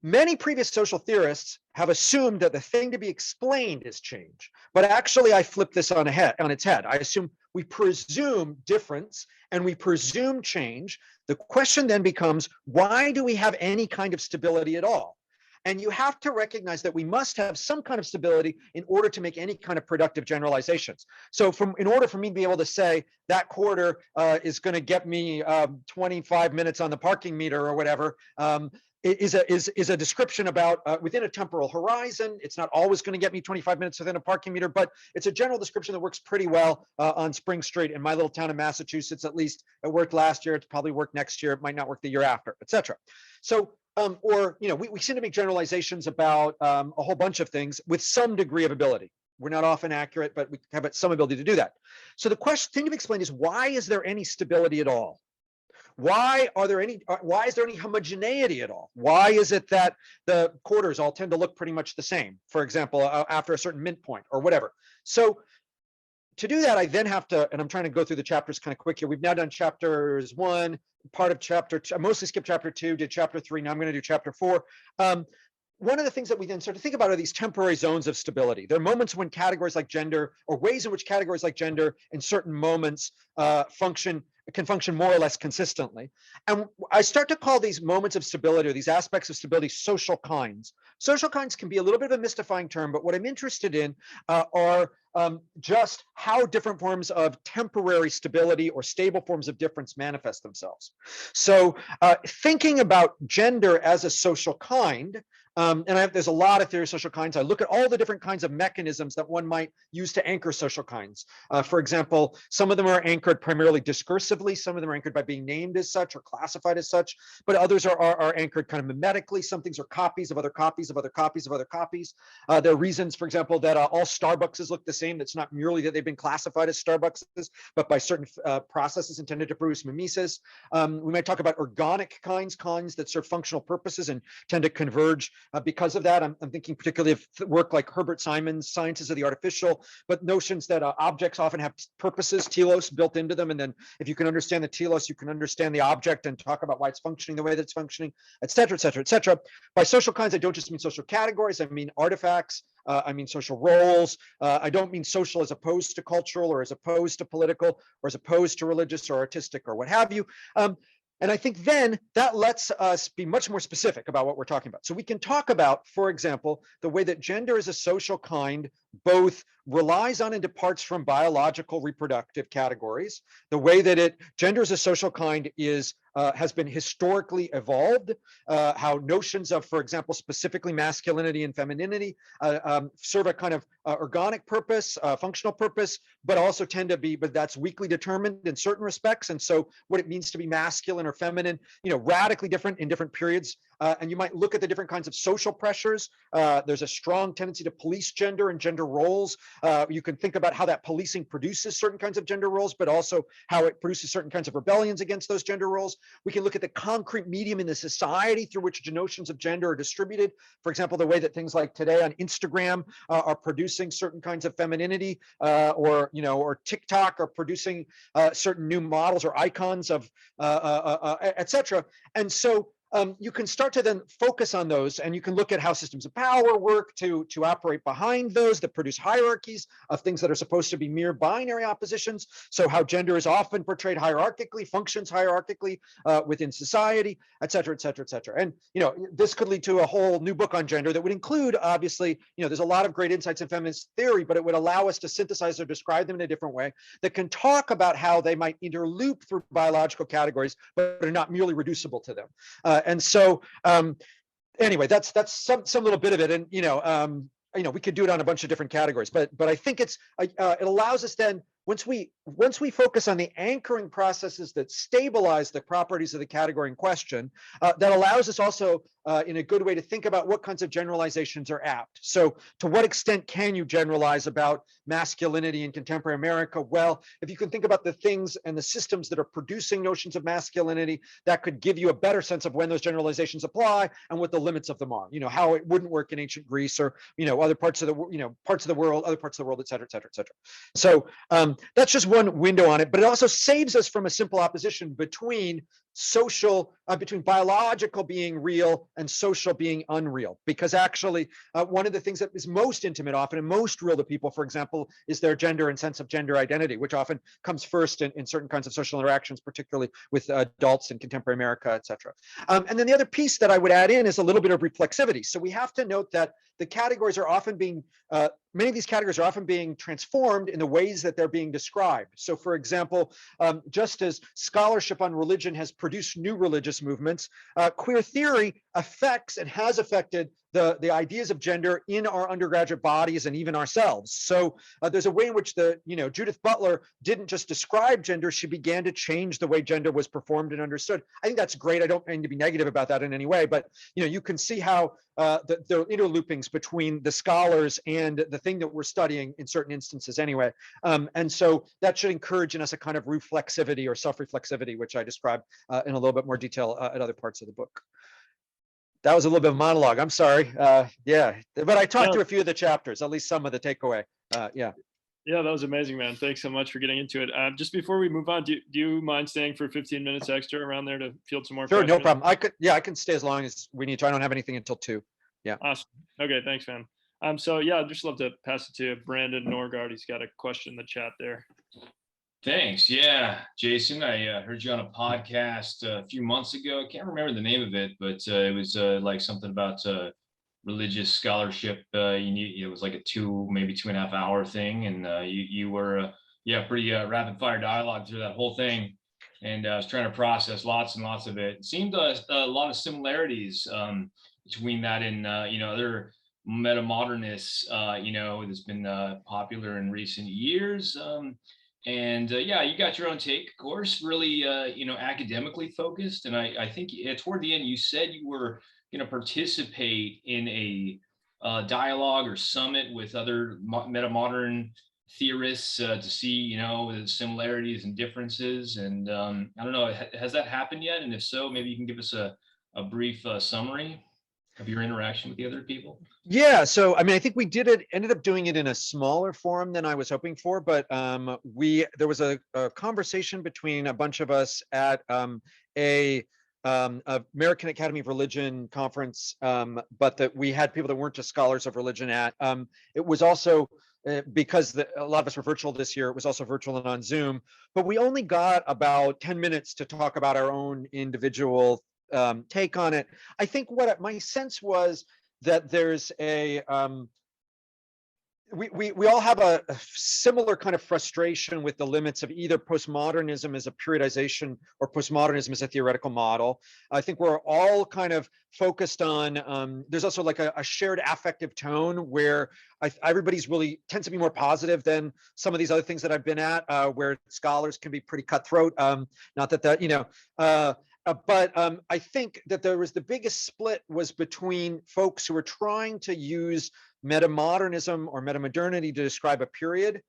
Many previous social theorists have assumed that the thing to be explained is change, but actually I flip this on its head. I assume we presume difference and we presume change. The question then becomes, why do we have any kind of stability at all? And you have to recognize that we must have some kind of stability in order to make any kind of productive generalizations. So in order for me to be able to say that quarter is going to get me 25 minutes on the parking meter or whatever, is a description about within a temporal horizon. It's not always going to get me 25 minutes within a parking meter, but it's a general description that works pretty well on Spring Street in my little town in Massachusetts. At least it worked last year. It's probably worked next year. It might not work the year after, etc. So, or we seem to make generalizations about a whole bunch of things with some degree of ability. We're not often accurate, but we have some ability to do that. So the thing to explain is, why is there any stability at all? Why is there any homogeneity at all? Why is it that the quarters all tend to look pretty much the same, for example, after a certain midpoint or whatever? So to do that, I then have to, and I'm trying to go through the chapters kind of quick here. We've now done chapters 1, part of chapter 2. I mostly skipped chapter 2, did chapter 3. Now I'm going to do chapter 4. One of the things that we then start to think about are these temporary zones of stability. There are moments when categories like gender, or ways in which categories like gender in certain moments can function more or less consistently. And I start to call these moments of stability, or these aspects of stability, social kinds. Social kinds can be a little bit of a mystifying term, but what I'm interested in are just how different forms of temporary stability or stable forms of difference manifest themselves. So thinking about gender as a social kind, there's a lot of theory of social kinds. I look at all the different kinds of mechanisms that one might use to anchor social kinds. For example, some of them are anchored primarily discursively. Some of them are anchored by being named as such or classified as such, but others are anchored kind of mimetically. Some things are copies of other copies of other copies of other copies. There are reasons, for example, that all Starbuckses look the same. That's not merely that they've been classified as Starbuckses, but by certain processes intended to produce mimesis. We might talk about organic kinds that serve functional purposes and tend to converge. Because of that, I'm thinking particularly of work like Herbert Simon's Sciences of the Artificial, but notions that objects often have purposes, telos, built into them. And then if you can understand the telos, you can understand the object and talk about why it's functioning the way that it's functioning, et cetera, et cetera, et cetera. By social kinds, I don't just mean social categories. I mean artifacts. I mean social roles. I don't mean social as opposed to cultural, or as opposed to political, or as opposed to religious or artistic or what have you. And I think then that lets us be much more specific about what we're talking about. So we can talk about, for example, the way that gender as a social kind both relies on and departs from biological reproductive categories, the way that gender as a social kind has been historically evolved, how notions of, for example, specifically masculinity and femininity serve a kind of organic purpose, functional purpose, but also tend to be, but that's weakly determined in certain respects. And so what it means to be masculine or feminine, radically different in different periods. And you might look at the different kinds of social pressures. There's a strong tendency to police gender and gender roles. You can think about how that policing produces certain kinds of gender roles, but also how it produces certain kinds of rebellions against those gender roles. We can look at the concrete medium in the society through which notions of gender are distributed. For example, the way that things like today on Instagram are producing certain kinds of femininity, or TikTok are producing certain new models or icons of, et cetera. And so you can start to then focus on those, and you can look at how systems of power work to operate behind those that produce hierarchies of things that are supposed to be mere binary oppositions. So how gender is often portrayed hierarchically, functions hierarchically within society, et cetera, et cetera, et cetera. And this could lead to a whole new book on gender that would include, obviously, there's a lot of great insights in feminist theory, but it would allow us to synthesize or describe them in a different way that can talk about how they might interloop through biological categories, but are not merely reducible to them. And so, anyway, that's some little bit of it, and we could do it on a bunch of different categories, but I think it allows us then, once we focus on the anchoring processes that stabilize the properties of the category in question, that allows us also in a good way to think about what kinds of generalizations are apt. So to what extent can you generalize about masculinity in contemporary America? Well, if you can think about the things and the systems that are producing notions of masculinity, that could give you a better sense of when those generalizations apply and what the limits of them are. How it wouldn't work in ancient Greece, or other parts of the world, other parts of the world, et cetera, et cetera, et cetera. So that's just one window on it, but it also saves us from a simple opposition between between biological being real and social being unreal. Because actually, one of the things that is most intimate often and most real to people, for example, is their gender and sense of gender identity, which often comes first in certain kinds of social interactions, particularly with adults in contemporary America, et cetera. And then the other piece that I would add in is a little bit of reflexivity. So we have to note that the categories are often being, many of these categories are often being transformed in the ways that they're being described. So for example, just as scholarship on religion has produced new religious movements, queer theory affects and has affected the ideas of gender in our undergraduate bodies and even ourselves. So there's a way in which Judith Butler didn't just describe gender, she began to change the way gender was performed and understood. I think that's great. I don't mean to be negative about that in any way, but you can see how the interloopings between the scholars and the thing that we're studying in certain instances anyway. And so that should encourage in us a kind of reflexivity or self-reflexivity, which I describe in a little bit more detail at other parts of the book. That was a little bit of monologue. I'm sorry. Yeah, but I talked through a few of the chapters, at least some of the takeaway. Yeah. Yeah, that was amazing, man. Thanks so much for getting into it. Just before we move on, do you mind staying for 15 minutes extra around there to field some more questions? Sure, no problem. I can stay as long as we need to. I don't have anything until 2. Yeah. Awesome. Okay, thanks, man. So yeah, I'd just love to pass it to Brandon Norgard. He's got a question in the chat there. Thanks. Yeah, Jason, I heard you on a podcast a few months ago. I can't remember the name of it, but it was like something about religious scholarship. It was like a 2, maybe 2.5 hour thing, and you were pretty rapid fire dialogue through that whole thing. And I was trying to process lots and lots of it. It seemed a lot of similarities between that and other metamodernists. That's been popular in recent years. And you got your own take, of course, really, academically focused. And I think toward the end, you said you were going to participate in a dialogue or summit with other metamodern theorists to see, the similarities and differences. And I don't know, has that happened yet? And if so, maybe you can give us a brief summary of your interaction with the other people? Yeah, so I mean, I think we ended up doing it in a smaller forum than I was hoping for, but there was a conversation between a bunch of us at a American Academy of Religion conference, but that we had people that weren't just scholars of religion at. It was also because a lot of us were virtual this year, it was also virtual and on Zoom, but we only got about 10 minutes to talk about our own individual take on it. I think my sense was that there's we all have a similar kind of frustration with the limits of either postmodernism as a periodization or postmodernism as a theoretical model. I think we're all kind of focused on, there's also like a shared affective tone where everybody's really tends to be more positive than some of these other things that I've been at, where scholars can be pretty cutthroat. Not that but I think that there was the biggest split was between folks who were trying to use metamodernism or metamodernity to describe a period.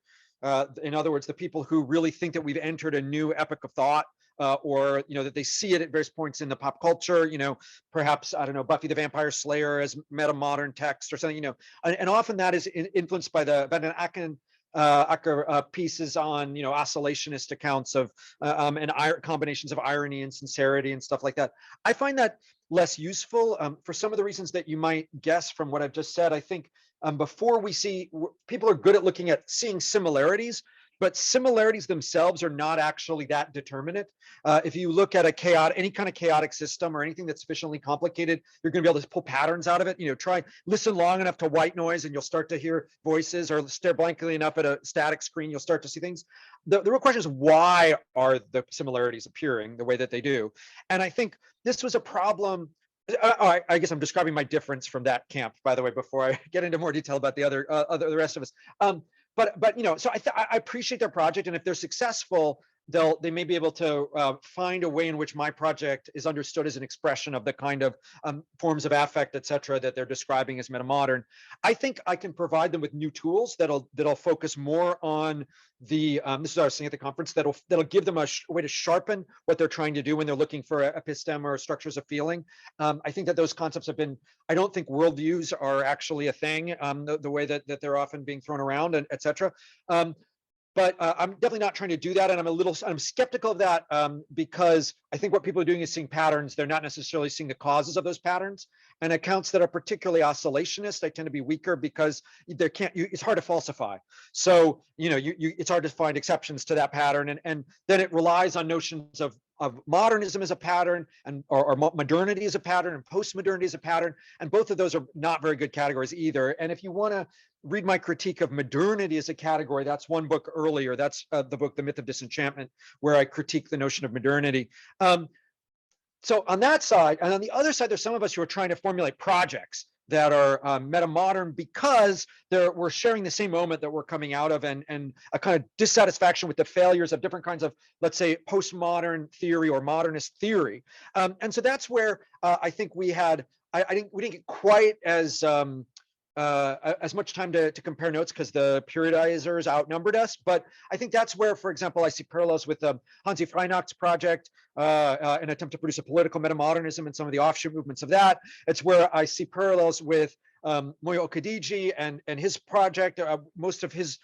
In other words, the people who really think that we've entered a new epoch of thought, or that they see it at various points in the pop culture. Perhaps, I don't know, Buffy the Vampire Slayer as metamodern text or something. And often that is influenced by the Van Acker pieces on oscillationist accounts of and combinations of irony and sincerity and stuff like that. I find that less useful for some of the reasons that you might guess from what I've just said. I think before people are good at looking at seeing similarities, but similarities themselves are not actually that determinate. If you look at any kind of chaotic system or anything that's sufficiently complicated, you're going to be able to pull patterns out of it. Try listen long enough to white noise and you'll start to hear voices, or stare blankly enough at a static screen, you'll start to see things. The real question is, why are the similarities appearing the way that they do? And I think this was a problem. I guess I'm describing my difference from that camp, by the way, before I get into more detail about the rest of us. But so I appreciate their project, and if they're successful, they may be able to find a way in which my project is understood as an expression of the kind of forms of affect, et cetera, that they're describing as metamodern. I think I can provide them with new tools that'll focus more on the this is what I was saying at the conference, that'll give them a way to sharpen what they're trying to do when they're looking for episteme or structures of feeling. I think that those concepts have been, I don't think worldviews are actually a thing, the way that they're often being thrown around, and et cetera. But I'm definitely not trying to do that, and I'm skeptical of that because I think what people are doing is seeing patterns. They're not necessarily seeing the causes of those patterns. And accounts that are particularly oscillationist, I tend to be weaker because it's hard to falsify. So it's hard to find exceptions to that pattern, and then it relies on notions of modernism as a pattern, or modernity as a pattern, and postmodernity as a pattern, and both of those are not very good categories either. And if you want to read my critique of modernity as a category, that's one book earlier. That's the book, The Myth of Disenchantment, where I critique the notion of modernity. So on that side, and on the other side, there's some of us who are trying to formulate projects that are metamodern because we're sharing the same moment that we're coming out of, and a kind of dissatisfaction with the failures of different kinds of, let's say, postmodern theory or modernist theory. And so that's where I think we didn't get quite as much time to compare notes because the periodizers outnumbered us. But I think that's where, for example, I see parallels with Hansi Freinacht's project, an attempt to produce a political metamodernism and some of the offshoot movements of that. It's where I see parallels with Moyo Okadiji and his project. Most of his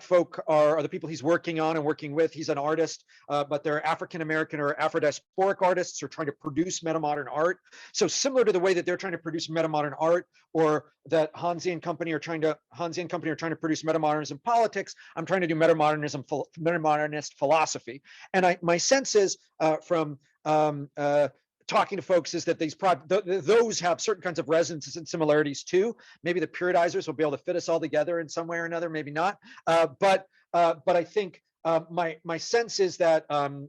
folk are the people he's working on and working with. He's an artist, but they're African-American or Afro-diasporic artists who are trying to produce metamodern art. So similar to the way that they're trying to produce metamodern art, or that Hansi and company are trying to produce metamodernism politics, I'm trying to do metamodernist philosophy. And my sense is from talking to folks is that those have certain kinds of resonances and similarities too. Maybe the periodizers will be able to fit us all together in some way or another, maybe not. But I think my sense is that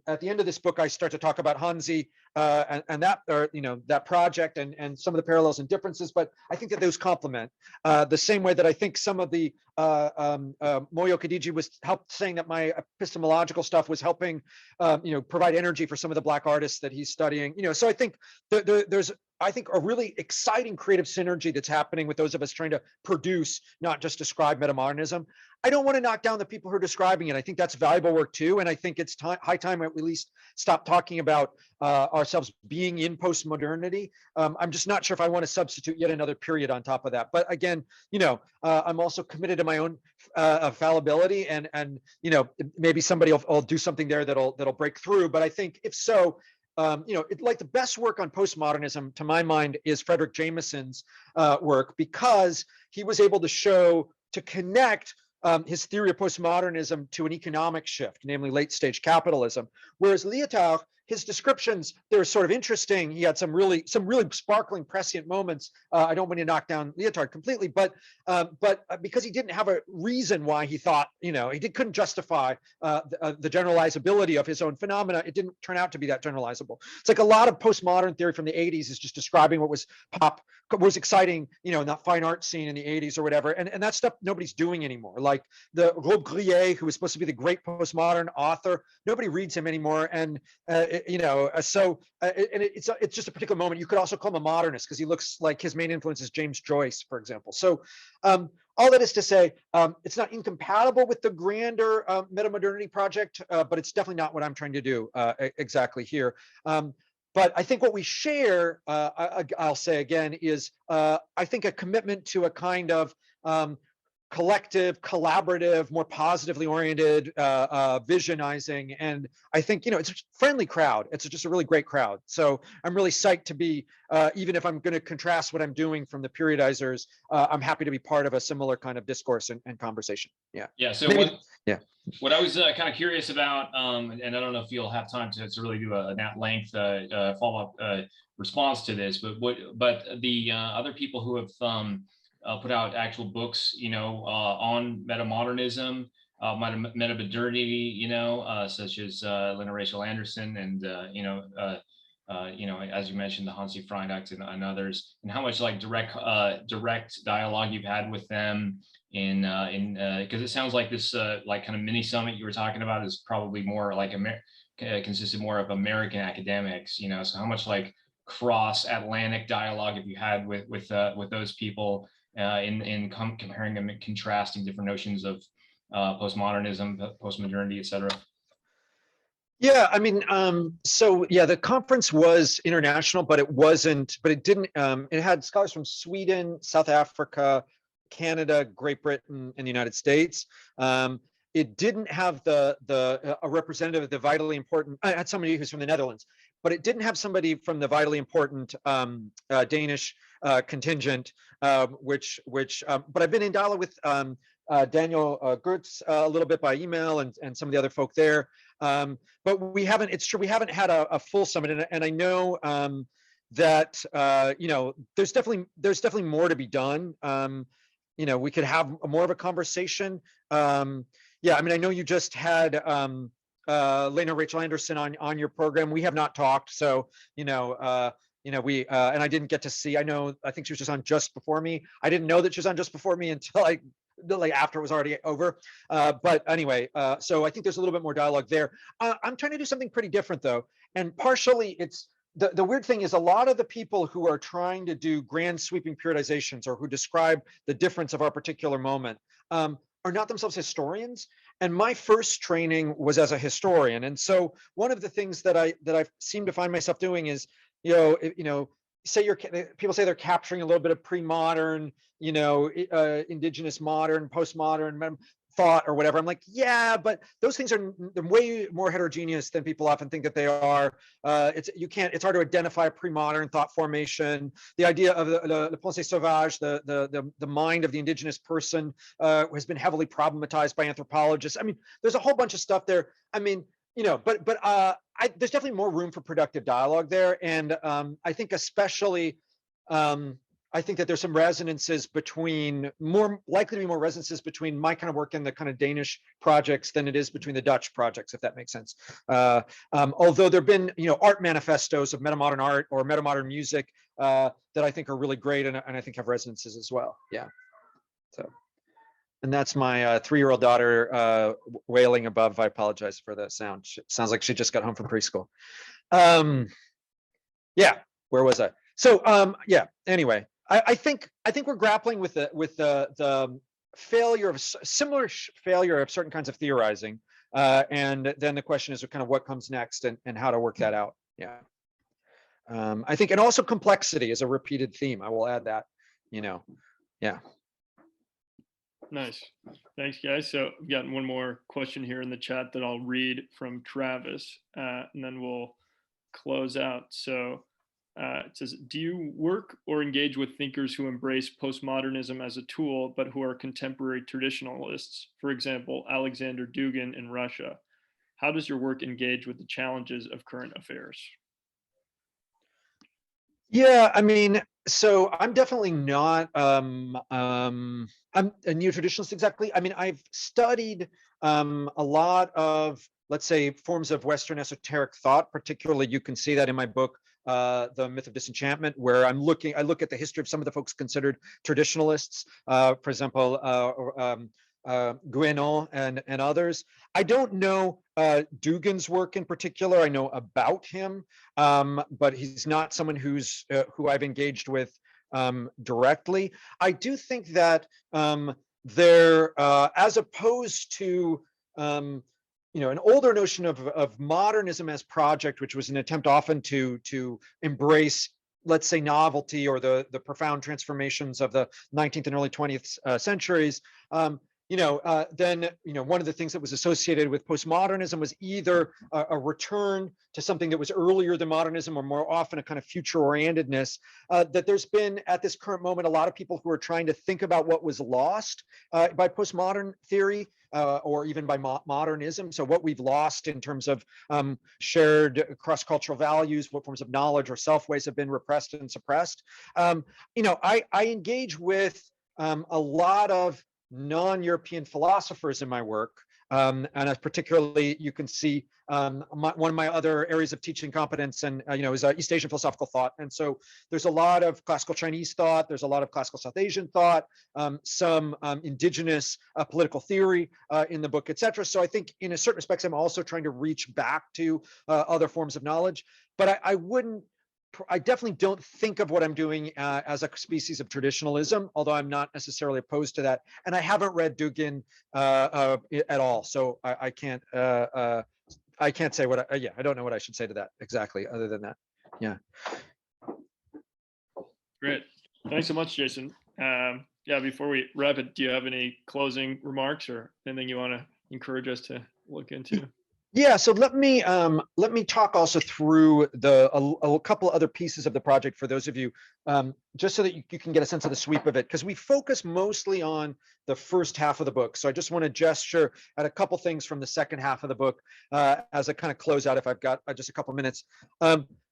at the end of this book, I start to talk about Hansi and that project and some of the parallels and differences. But I think that those complement the same way that I think some of the Moyo Okadiji was saying that my epistemological stuff was helping provide energy for some of the Black artists that he's studying. So I think there's a really exciting creative synergy that's happening with those of us trying to produce, not just describe, metamodernism. I don't want to knock down the people who are describing it. I think that's valuable work too, and I think it's high time at least stop talking about ourselves being in postmodernity. I'm just not sure if I want to substitute yet another period on top of that. But again, I'm also committed to my own fallibility, and maybe somebody will do something there that'll break through. But I think if so, like the best work on postmodernism, to my mind, is Frederick Jameson's work, because he was able to connect his theory of postmodernism to an economic shift, namely late stage capitalism. Whereas Lyotard, his descriptions, they're sort of interesting. He had some really sparkling prescient moments. I don't want to knock down Lyotard completely, but because he didn't have a reason why he thought, he couldn't justify the generalizability of his own phenomena. It didn't turn out to be that generalizable. It's like a lot of postmodern theory from the 80s is just describing what was exciting, in that fine art scene in the 80s or whatever. And that stuff nobody's doing anymore. Like the Robbe-Grillet, who was supposed to be the great postmodern author, nobody reads him anymore. And it's just a particular moment. You could also call him a modernist because he looks like his main influence is James Joyce, for example. So all that is to say, it's not incompatible with the grander metamodernity project, but it's definitely not what I'm trying to do exactly here. But I think what we share, I'll say again, is I think a commitment to a kind of collective, collaborative, more positively oriented visionizing. And I think, it's a friendly crowd. It's just a really great crowd. So I'm really psyched to be, even if I'm going to contrast what I'm doing from the periodizers, I'm happy to be part of a similar kind of discourse and conversation. Yeah. Yeah. So what I was kind of curious about, and I don't know if you'll have time to really do a that length follow-up response to this, but the other people who have put out actual books, on metamodernism, metamodernity, such as Lena Rachel Anderson and as you mentioned, the Hansi Freitag and others, and how much like direct dialogue you've had with them because it sounds like this like kind of mini summit you were talking about is probably more like consisted more of American academics, so how much like cross-Atlantic dialogue have you had with those people comparing and contrasting different notions of postmodernism, postmodernity, etc. Yeah, I mean, so yeah, the conference was international, but it didn't, it had scholars from Sweden, South Africa, Canada, Great Britain, and the United States. It didn't have a representative of the vitally important, I had somebody who's from the Netherlands, but it didn't have somebody from the vitally important Danish contingent, but I've been in dialogue with Daniel Gertz a little bit by email and some of the other folk there. But we haven't, it's true, we haven't had a full summit. And I know that, there's definitely more to be done. We could have more of a conversation. Yeah, I mean, I know you just had Lena Rachel Anderson on your program. We have not talked. So, and I didn't get to see, I think she was just on just before me. I didn't know that she was on just before me until after it was already over. But anyway, so I think there's a little bit more dialogue there. I'm trying to do something pretty different though. And partially it's, the weird thing is a lot of the people who are trying to do grand sweeping periodizations or who describe the difference of our particular moment are not themselves historians. And my first training was as a historian. And so one of the things that I seem to find myself doing is, people say they're capturing a little bit of pre-modern, indigenous modern, postmodern thought or whatever. I'm like, yeah, but those things are way more heterogeneous than people often think that they are. It's hard to identify a pre-modern thought formation. The idea of the pensée sauvage, the mind of the indigenous person has been heavily problematized by anthropologists. I mean, there's a whole bunch of stuff there. I mean, but there's definitely more room for productive dialogue there. And I think especially, I think that there's some resonances more likely to be more resonances between my kind of work and the kind of Danish projects than it is between the Dutch projects, if that makes sense. Although there've been, art manifestos of metamodern art or metamodern music that I think are really great and I think have resonances as well. Yeah. So, and that's my 3-year-old daughter wailing above. I apologize for the sound. Sounds like she just got home from preschool. Yeah, where was I? So yeah. Anyway, I think we're grappling with the failure of similar failure of certain kinds of theorizing, and then the question is kind of what comes next and how to work that out. Yeah, I think, and also complexity is a repeated theme. I will add that. Yeah. Nice. Thanks, guys. So I've gotten one more question here in the chat that I'll read from Travis, and then we'll close out. So it says, do you work or engage with thinkers who embrace postmodernism as a tool, but who are contemporary traditionalists? For example, Alexander Dugin in Russia. How does your work engage with the challenges of current affairs? Yeah, I mean, so I'm definitely not, I'm a neo-traditionalist exactly. I mean, I've studied a lot of, let's say, forms of Western esoteric thought. Particularly, you can see that in my book, The Myth of Disenchantment, where I look at the history of some of the folks considered traditionalists, for example, Guénon and others. I don't know Dugin's work in particular. I know about him, but he's not someone who I've engaged with directly. I do think that as opposed to an older notion of modernism as project, which was an attempt often to embrace, let's say, novelty or the profound transformations of the 19th and early 20th centuries. Then one of the things that was associated with postmodernism was either a return to something that was earlier than modernism, or more often a kind of future orientedness. That there's been at this current moment a lot of people who are trying to think about what was lost by postmodern theory, or even by modernism. So what we've lost in terms of shared cross-cultural values, what forms of knowledge or self-ways have been repressed and suppressed. I engage with a lot of non-European philosophers in my work. And particularly, you can see one of my other areas of teaching competence and is East Asian philosophical thought. And so there's a lot of classical Chinese thought, there's a lot of classical South Asian thought, some indigenous political theory in the book, etc. So I think in a certain respects, I'm also trying to reach back to other forms of knowledge, but I definitely don't think of what I'm doing as a species of traditionalism, although I'm not necessarily opposed to that. And I haven't read Dugin at all, so I can't say what I don't know what I should say to that exactly, other than that. Yeah. Great. Thanks so much, Jason. Yeah, before we wrap it, do you have any closing remarks or anything you want to encourage us to look into? Yeah, so let me talk also through a couple other pieces of the project for those of you, just so that you can get a sense of the sweep of it, because we focus mostly on the first half of the book. So I just want to gesture at a couple things from the second half of the book as a kind of close out, if I've got just a couple minutes.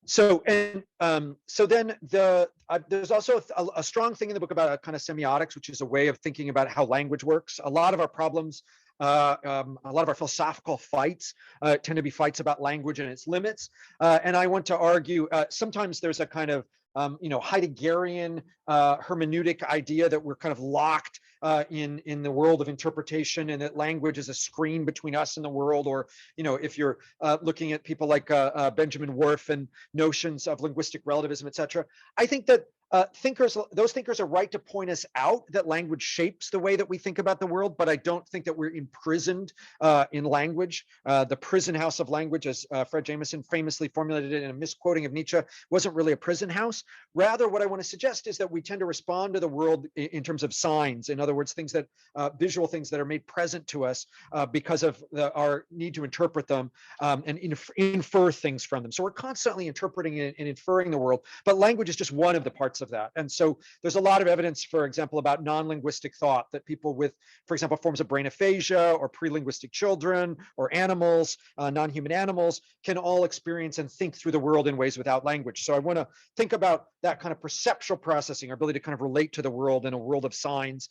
So then there's also a strong thing in the book about a kind of semiotics, which is a way of thinking about how language works. A lot of our problems, a lot of our philosophical fights tend to be fights about language and its limits. And I want to argue sometimes there's a kind of Heideggerian hermeneutic idea that we're kind of locked in the world of interpretation, and that language is a screen between us and the world. Or if you're looking at people like Benjamin Worf and notions of linguistic relativism, etc. I think that those thinkers are right to point us out that language shapes the way that we think about the world, but I don't think that we're imprisoned in language. The prison house of language, as Fred Jameson famously formulated it in a misquoting of Nietzsche, wasn't really a prison house. Rather, what I want to suggest is that we tend to respond to the world in terms of signs. In other words, things that visual things that are made present to us because of our need to interpret them and infer things from them. So we're constantly interpreting and inferring the world, but language is just one of the parts of that. And so there's a lot of evidence, for example, about non-linguistic thought, that people with, for example, forms of brain aphasia or pre-linguistic children or animals, non-human animals, can all experience and think through the world in ways without language. So I want to think about that kind of perceptual processing, our ability to kind of relate to the world in a world of signs.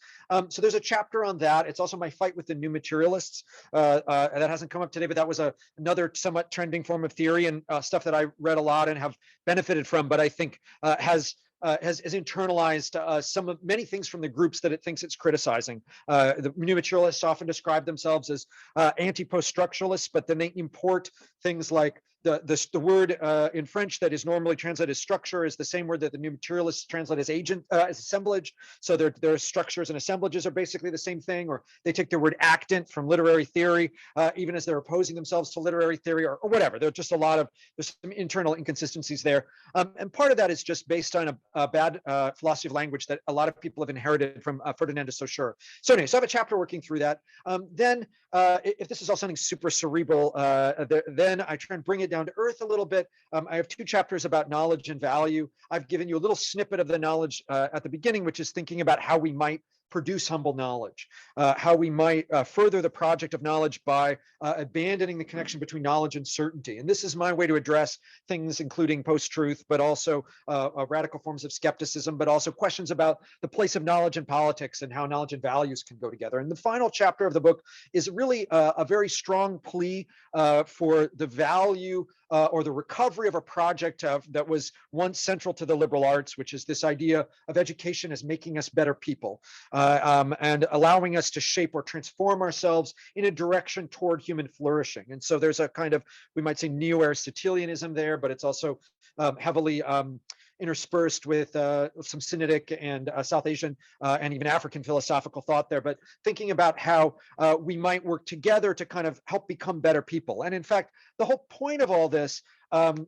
So there's a chapter on that. It's also my fight with the new materialists. That hasn't come up today, but that was another somewhat trending form of theory and stuff that I read a lot and have benefited from, but I think has internalized many things from the groups that it thinks it's criticizing. The new materialists often describe themselves as anti-post-structuralists, but then they import things like the word in French that is normally translated as structure is the same word that the new materialists translate as as assemblage. So their structures and assemblages are basically the same thing. Or they take the word actant from literary theory, even as they're opposing themselves to literary theory, or whatever. There's just there's some internal inconsistencies there. And part of that is just based on a bad philosophy of language that a lot of people have inherited from Ferdinand de Saussure. So anyway, so I have a chapter working through that. Then if this is all something super cerebral, then I try and bring it down to earth a little bit. I have 2 chapters about knowledge and value. I've given you a little snippet of the knowledge at the beginning, which is thinking about how we might produce humble knowledge, how we might further the project of knowledge by abandoning the connection between knowledge and certainty. And this is my way to address things including post-truth, but also radical forms of skepticism, but also questions about the place of knowledge in politics and how knowledge and values can go together. And the final chapter of the book is really a very strong plea for the value or the recovery of a project that was once central to the liberal arts, which is this idea of education as making us better people. And allowing us to shape or transform ourselves in a direction toward human flourishing. And so there's a kind of, we might say, neo-Aristotelianism there, but it's also heavily interspersed with some Sinitic and South Asian and even African philosophical thought there, but thinking about how we might work together to kind of help become better people. And in fact, the whole point of all this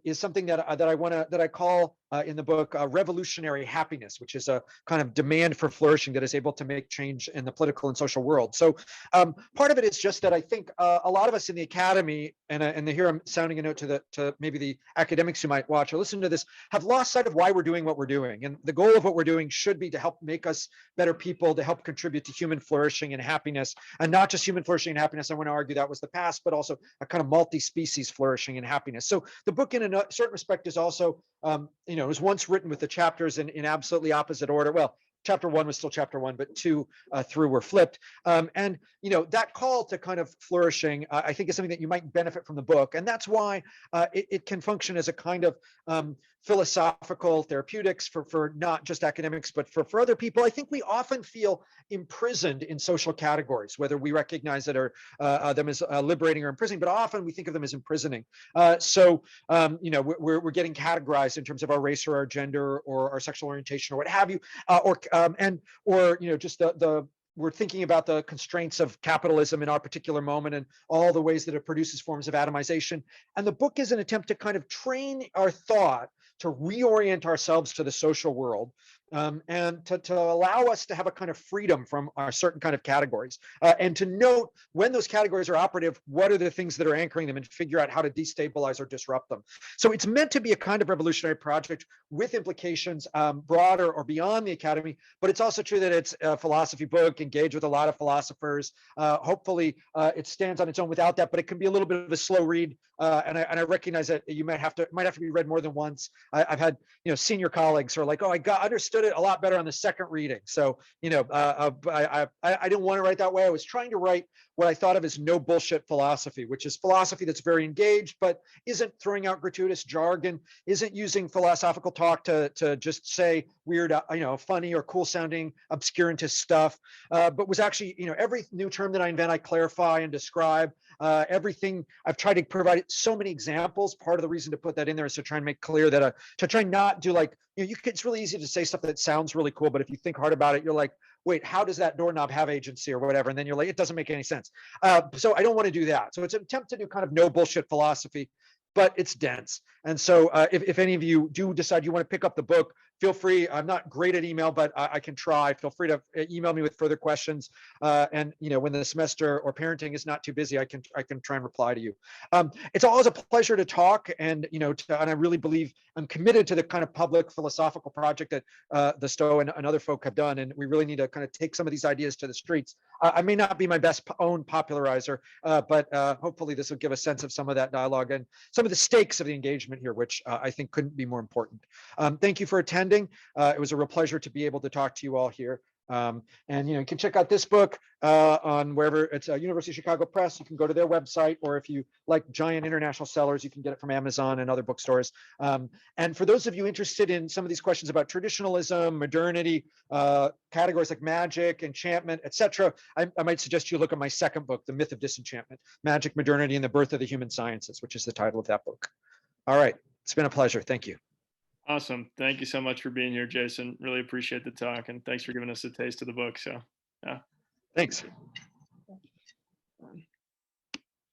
is something that I call in the book revolutionary happiness, which is a kind of demand for flourishing that is able to make change in the political and social world. So part of it is just that I think a lot of us in the academy, and here I'm sounding a note to maybe the academics who might watch or listen to this, have lost sight of why we're doing what we're doing. And the goal of what we're doing should be to help make us better people, to help contribute to human flourishing and happiness, and not just human flourishing and happiness. I want to argue that was the past, but also a kind of multi-species flourishing and happiness. So the book, in a certain respect, is also, it was once written with the chapters in absolutely opposite order. Well, chapter 1 was still chapter 1, but 2 through were flipped. And that call to kind of flourishing, I think, is something that you might benefit from the book, and that's why it can function as a kind of philosophical therapeutics for not just academics, but for other people. I think we often feel imprisoned in social categories, whether we recognize that are them as liberating or imprisoning, but often we think of them as imprisoning. So we're getting categorized in terms of our race or our gender or our sexual orientation or what have you, or just we're thinking about the constraints of capitalism in our particular moment and all the ways that it produces forms of atomization. And the book is an attempt to kind of train our thought to reorient ourselves to the social world, and to allow us to have a kind of freedom from our certain kind of categories, and to note when those categories are operative, what are the things that are anchoring them, and figure out how to destabilize or disrupt them. So it's meant to be a kind of revolutionary project with implications broader or beyond the academy, but it's also true that it's a philosophy book, engaged with a lot of philosophers. Hopefully it stands on its own without that, but it can be a little bit of a slow read, and I recognize that you might have to be read more than once. I've had senior colleagues who are like, oh, I understood it a lot better on the second reading. So I didn't want to write that way. I was trying to write what I thought of as no bullshit philosophy, which is philosophy that's very engaged, but isn't throwing out gratuitous jargon, isn't using philosophical talk to just say weird, funny or cool sounding obscurantist stuff, but was actually, every new term that I invent, I clarify and describe. Everything I've tried to provide so many examples. Part of the reason to put that in there is to try and make clear that to try not do like, it's really easy to say stuff that sounds really cool, but if you think hard about it, you're like, wait, how does that doorknob have agency or whatever? And then you're like, it doesn't make any sense. So I don't want to do that. So it's an attempt to do kind of no bullshit philosophy, but it's dense. And so if any of you do decide you want to pick up the book, feel free. I'm not great at email, but I can try. Feel free to email me with further questions. And when the semester or parenting is not too busy, I can try and reply to you. It's always a pleasure to talk, and and I really believe I'm committed to the kind of public philosophical project that the Stoa and other folk have done, and we really need to kind of take some of these ideas to the streets. I may not be my best own popularizer, but hopefully this will give a sense of some of that dialogue and some of the stakes of the engagement here, which I think couldn't be more important. Thank you for attending. It was a real pleasure to be able to talk to you all here. And you can check out this book on wherever it's University of Chicago Press. You can go to their website, or if you like giant international sellers, you can get it from Amazon and other bookstores. And for those of you interested in some of these questions about traditionalism, modernity, categories like magic, enchantment, etc., I might suggest you look at my second book, The Myth of Disenchantment: Magic, Modernity, and the Birth of the Human Sciences, which is the title of that book. All right, it's been a pleasure. Thank you. Awesome. Thank you so much for being here, Jason. Really appreciate the talk, and thanks for giving us a taste of the book. So, yeah. Thanks.